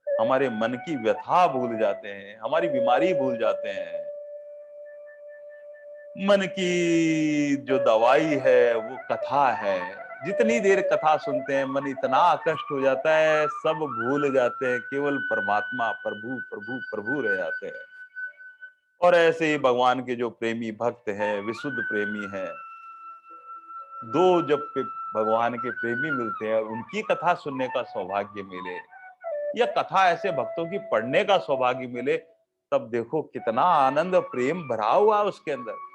S1: हमारे मन की व्यथा भूल जाते हैं, हमारी बीमारी भूल जाते हैं। मन की जो दवाई है वो कथा है। जितनी देर कथा सुनते हैं मन इतना आकर्षित हो जाता है, सब भूल जाते हैं, केवल परमात्मा, प्रभु प्रभु प्रभु रह जाते हैं। और ऐसे ही भगवान के जो प्रेमी भक्त हैं, विशुद्ध प्रेमी हैं, दो जब भगवान के प्रेमी मिलते हैं, उनकी कथा सुनने का सौभाग्य मिले या कथा ऐसे भक्तों की पढ़ने का सौभाग्य मिले, तब देखो कितना आनंद प्रेम भरा हुआ उसके अंदर।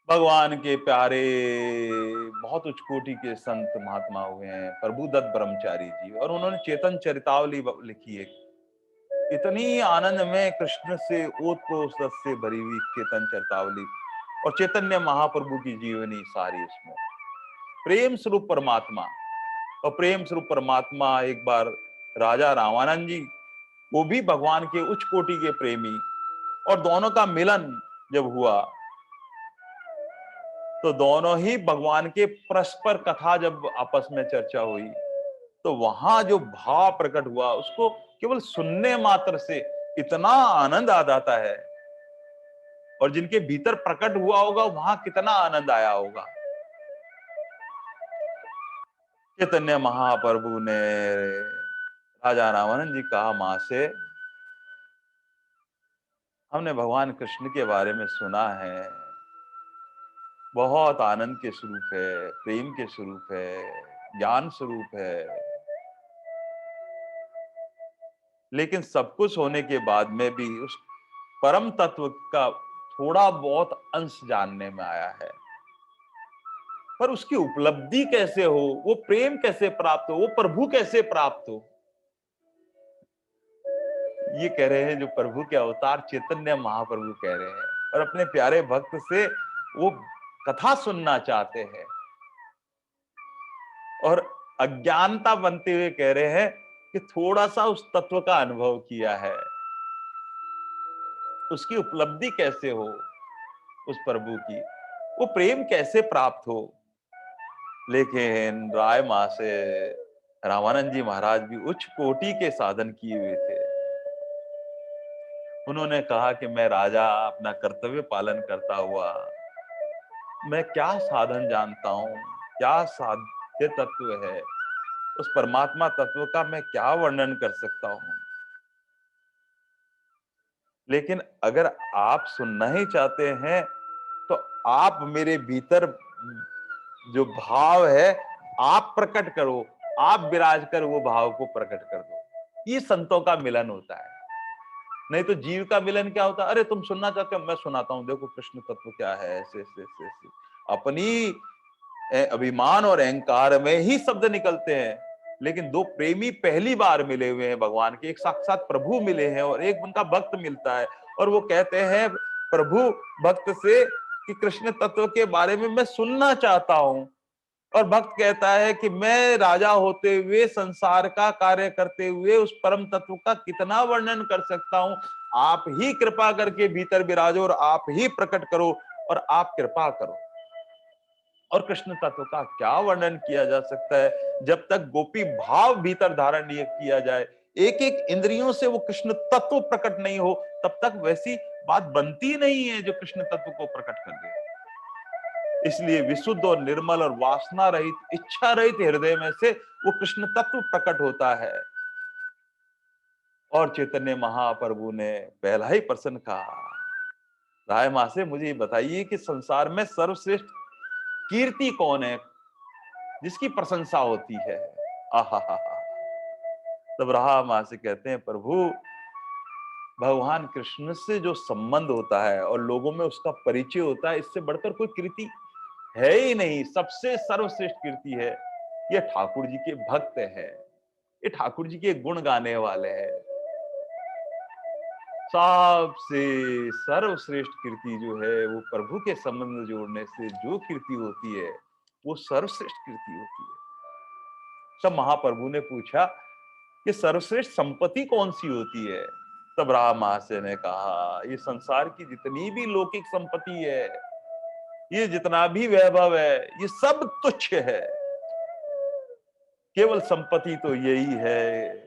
S1: भगवान के प्यारे बहुत उच्च कोटि के संत महात्मा हुए हैं, प्रभुदत्त ब्रह्मचारी जी, और उन्होंने चेतन चरितावली लिखी है। इतनी आनंद में कृष्ण से ओतप्रोत से भरी हुई चेतन चरितावली, और चैतन्य महाप्रभु की जीवनी सारी उसमें। प्रेम स्वरूप परमात्मा, और प्रेम स्वरूप परमात्मा एक बार राजा रामानंद जी, वो भी भगवान के उच्च कोटि के प्रेमी, और दोनों का मिलन जब हुआ तो दोनों ही भगवान के परस्पर कथा जब आपस में चर्चा हुई तो वहां जो भाव प्रकट हुआ उसको केवल सुनने मात्र से इतना आनंद आ जाता है, और जिनके भीतर प्रकट हुआ होगा वहां कितना आनंद आया होगा। चैतन्य महाप्रभु ने राजा रामानंद जी कहा, मां से हमने भगवान कृष्ण के बारे में सुना है, बहुत आनंद के स्वरूप है, प्रेम के स्वरूप है, ज्ञान स्वरूप है, लेकिन सब कुछ होने के बाद में भी उस परम तत्व का थोड़ा बहुत अंश जानने में आया है। पर उसकी उपलब्धि कैसे हो, वो प्रेम कैसे प्राप्त हो, वो प्रभु कैसे प्राप्त हो, ये कह रहे हैं जो प्रभु के अवतार चैतन्य महाप्रभु कह रहे हैं, और अपने प्यारे भक्त से वो कथा सुनना चाहते हैं, और अज्ञानता बनते हुए कह रहे हैं कि थोड़ा सा उस तत्व का अनुभव किया है, उसकी उपलब्धि कैसे हो, उस प्रभु की वो प्रेम कैसे प्राप्त हो। लेकिन राय मां से रामानंद जी महाराज भी उच्च कोटि के साधन किए हुए थे। उन्होंने कहा कि मैं राजा अपना कर्तव्य पालन करता हुआ मैं क्या साधन जानता हूं, क्या साध्य तत्व है, उस परमात्मा तत्व का मैं क्या वर्णन कर सकता हूं। लेकिन अगर आप सुनना ही चाहते हैं तो आप मेरे भीतर जो भाव है आप प्रकट करो, आप विराज कर वो भाव को प्रकट कर दो। ये संतों का मिलन होता है। नहीं तो जीव का मिलन क्या होता है, अरे तुम सुनना चाहते हो मैं सुनाता हूं, देखो कृष्ण तत्व क्या है, ऐसे ऐसे ऐसे ऐसे। अपनी अभिमान और अहंकार में ही शब्द निकलते हैं। लेकिन दो प्रेमी पहली बार मिले हुए हैं भगवान के, एक साक्षात प्रभु मिले हैं और एक उनका भक्त मिलता है, और वो कहते हैं प्रभु भक्त से कि कृष्ण तत्व के बारे में मैं सुनना चाहता हूं। और भक्त कहता है कि मैं राजा होते हुए संसार का कार्य करते हुए उस परम तत्व का कितना वर्णन कर सकता हूं। आप ही कृपा करके भीतर विराजो और आप ही प्रकट करो और आप कृपा करो। और कृष्ण तत्व का क्या वर्णन किया जा सकता है जब तक गोपी भाव भीतर धारण नहीं किया जाए, एक एक इंद्रियों से वो कृष्ण तत्व प्रकट नहीं हो, तब तक वैसी बात बनती नहीं है जो कृष्ण तत्व को प्रकट कर दे। इसलिए विशुद्ध और निर्मल और वासना रहित, इच्छा रहित हृदय में से वो कृष्ण तत्व प्रकट होता है। और चैतन्य महाप्रभु ने पहला ही प्रश्न कहा, राय मां से मुझे बताइए कि संसार में सर्वश्रेष्ठ कीर्ति कौन है, जिसकी प्रशंसा होती है। आहा हा। तब राहा मां से कहते हैं, प्रभु भगवान कृष्ण से जो संबंध होता है और लोगों में उसका परिचय होता है, इससे बढ़कर कोई कीर्ति है ही नहीं। सबसे सर्वश्रेष्ठ कीर्ति है, ये ठाकुर जी के भक्त है, ये ठाकुर जी के गुण गाने वाले हैं। सबसे सर्वश्रेष्ठ कीर्ति जो है वो प्रभु के संबंध जोड़ने से जो कीर्ति होती है वो सर्वश्रेष्ठ कीर्ति होती है। तब महाप्रभु ने पूछा कि सर्वश्रेष्ठ संपत्ति कौन सी होती है। तब राम महाशय ने कहा, ये संसार की जितनी भी लौकिक संपत्ति है, ये जितना भी वैभव है, ये सब तुच्छ है। केवल संपत्ति तो यही है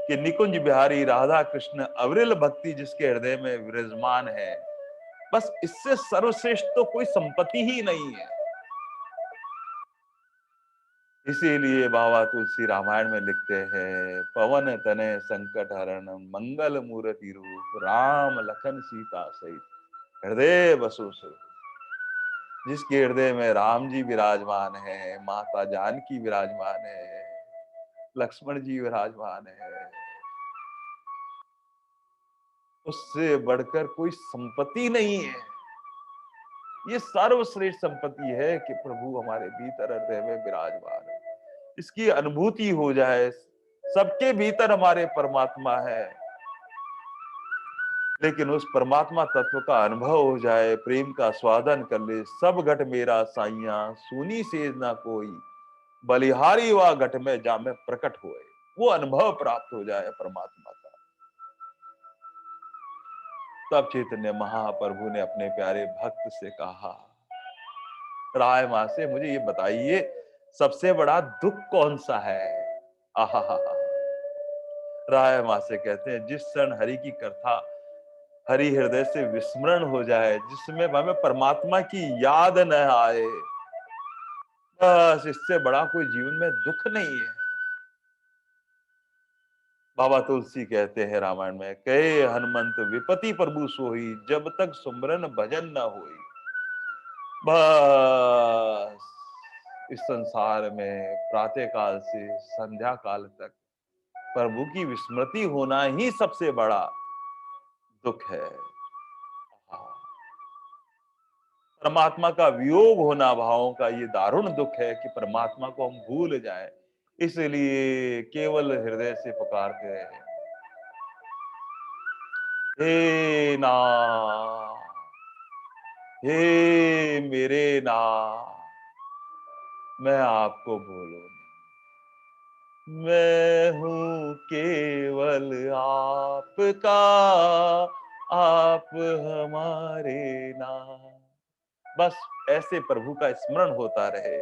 S1: कि निकुंज बिहारी राधा कृष्ण अविरल भक्ति जिसके हृदय में विराजमान है, बस इससे सर्वश्रेष्ठ तो कोई संपत्ति ही नहीं है। इसीलिए बाबा तुलसी रामायण में लिखते हैं, पवन तने संकट हरण मंगल मूर्ति रूप राम लखन सीता सहित हृदय बसो सुख। जिसके हृदय में राम जी विराजमान है, माता जानकी विराजमान है, लक्ष्मण जी विराजमान है, उससे बढ़कर कोई संपत्ति नहीं है। ये सर्वश्रेष्ठ संपत्ति है कि प्रभु हमारे भीतर हृदय में विराजमान है, इसकी अनुभूति हो जाए। सबके भीतर हमारे परमात्मा है, लेकिन उस परमात्मा तत्व का अनुभव हो जाए, प्रेम का स्वादन कर ले। सब घट मेरा साइया सुनी सेज ना कोई, बलिहारी वा घट में जा में प्रकट होए। वो अनुभव प्राप्त हो जाए परमात्मा का। तब चैतन्य महाप्रभु ने अपने प्यारे भक्त से कहा, राय मां से मुझे ये बताइए, सबसे बड़ा दुख कौन सा है। आहा हा। राय मां से कहते हैं, जिस क्षण हरि की कथा, हरि हृदय से विस्मरण हो जाए, जिसमें हमें परमात्मा की याद न आए, बस इससे बड़ा कोई जीवन में दुख नहीं है। बाबा तुलसी कहते हैं रामायण में, कहे हनुमंत विपति प्रभु सोई, जब तक सुमरन भजन न होई। बस इस संसार में प्रातः काल से संध्या काल तक प्रभु की विस्मृति होना ही सबसे बड़ा दुख है। परमात्मा का वियोग होना भावों का ये दारुण दुख है कि परमात्मा को हम भूल जाएं। इसलिए केवल हृदय से पुकारते हैं, हे नाथ, हे मेरे नाथ, मैं आपको भूलूं नहीं, मैं हूं केवल आपका, आप हमारे नाथ। बस ऐसे प्रभु का स्मरण होता रहे।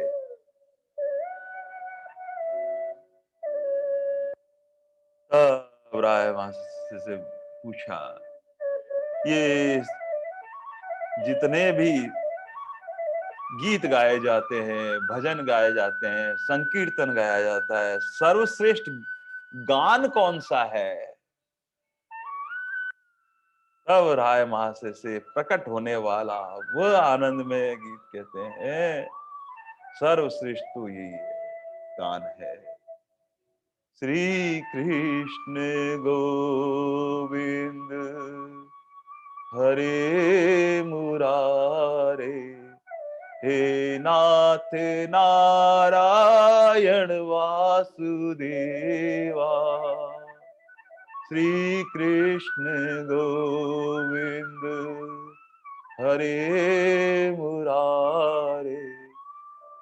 S1: तब राय वहां से पूछा, ये जितने भी गीत गाए जाते हैं, भजन गाए जाते हैं, संकीर्तन गाया जाता है, सर्वश्रेष्ठ गान कौन सा है। तब राय महाशय से प्रकट होने वाला वह आनंदमय गीत कहते हैं, सर्वश्रेष्ठ तो यही है, गान है। श्री कृष्ण गोविंद हरे मुरारे, हे नाथ नारायण वासुदेवा। श्री कृष्ण गोविंद हरे मुरारे,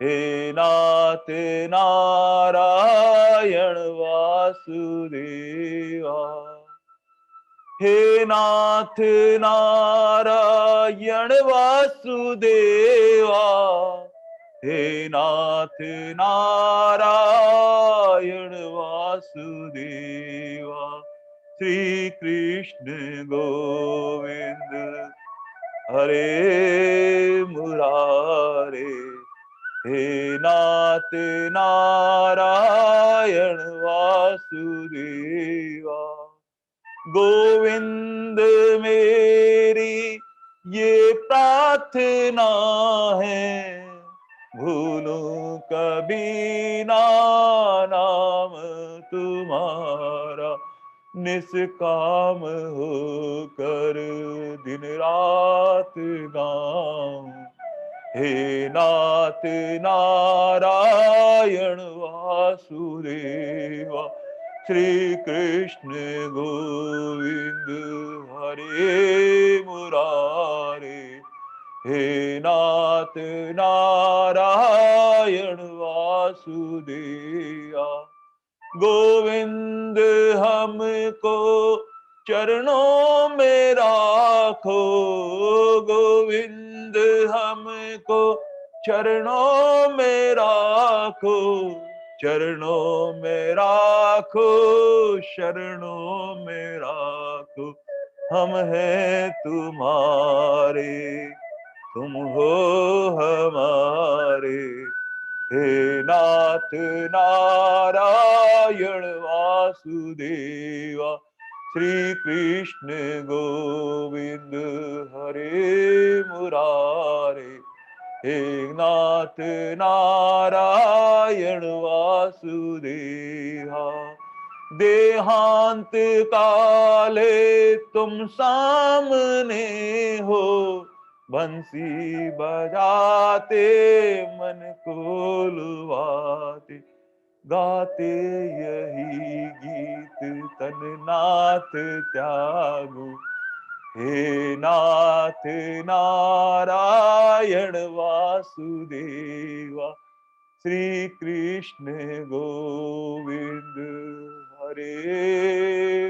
S1: हे नाथ नारायण वासुदेवा। हे नाथ नारायण वासुदेवा, हे नाथ नारायण वासुदेवा। श्री कृष्ण गोविंद हरे मुरारे, हे नाथ नारायण वासुदेवा। गोविंद मेरी ये प्रार्थना है, भूलूं कभी ना नाम तुम्हारा, निष्काम होकर दिन रात गाऊं। हे नाथ नारायण वासुदेवा, श्री कृष्ण गोविंद हरे मुरारे, हे नाथ नारायण वासुदेवा। गोविंद हमको चरणों में राखो, गोविंद हमको चरणों में राखो, चरणों में राखो, शरणों में राखो। हम हैं तुम्हारे, तुम हो हमारे, हे नाथ नारायण वासुदेवा। श्री कृष्ण गोविंद हरे मुरारे, हे नाथ नारायण वासुदेवा। देहांत काले तुम सामने हो, बंसी बजाते मन को लुभाते, गाते यही गीत तन नाथ त्यागो। हे नाथ नारायण वासुदेवा, श्री कृष्ण गोविंद हरे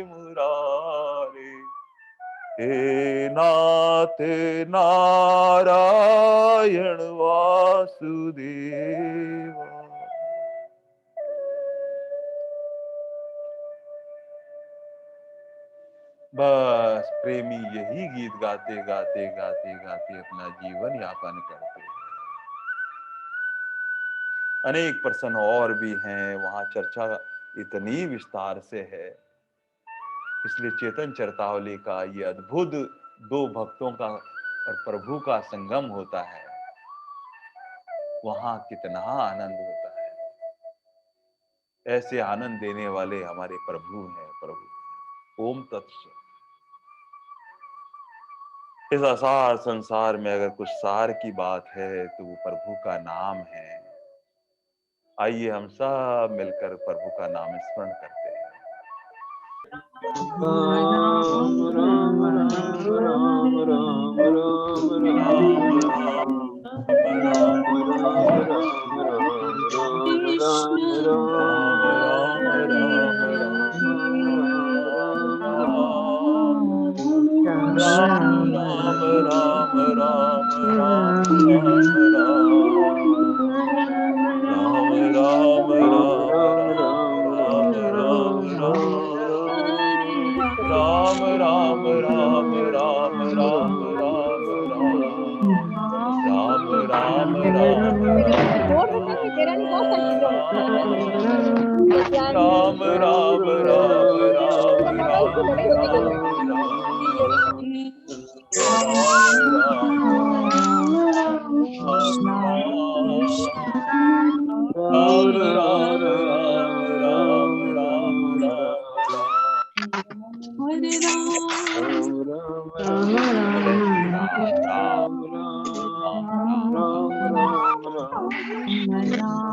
S1: मुरारे, हे नाथ नारायण वासुदेवा। बस प्रेमी यही गीत गाते गाते गाते गाते अपना जीवन यापन करते हैं। अनेक प्रश्न और भी हैं, वहां चर्चा इतनी विस्तार से है, इसलिए चेतन चरतावली का ये अद्भुत दो भक्तों का और प्रभु का संगम होता है, वहां कितना आनंद होता है। ऐसे आनंद देने वाले हमारे प्रभु हैं, प्रभु। ओम तत्सत। इस असार संसार में अगर कुछ सार की बात है तो वो प्रभु का नाम है। आइए हम सब मिलकर प्रभु का नाम स्मरण करते हैं।
S2: राम राम राम राम राम राम
S1: राम राम राम राम राम राम राम राम राम राम राम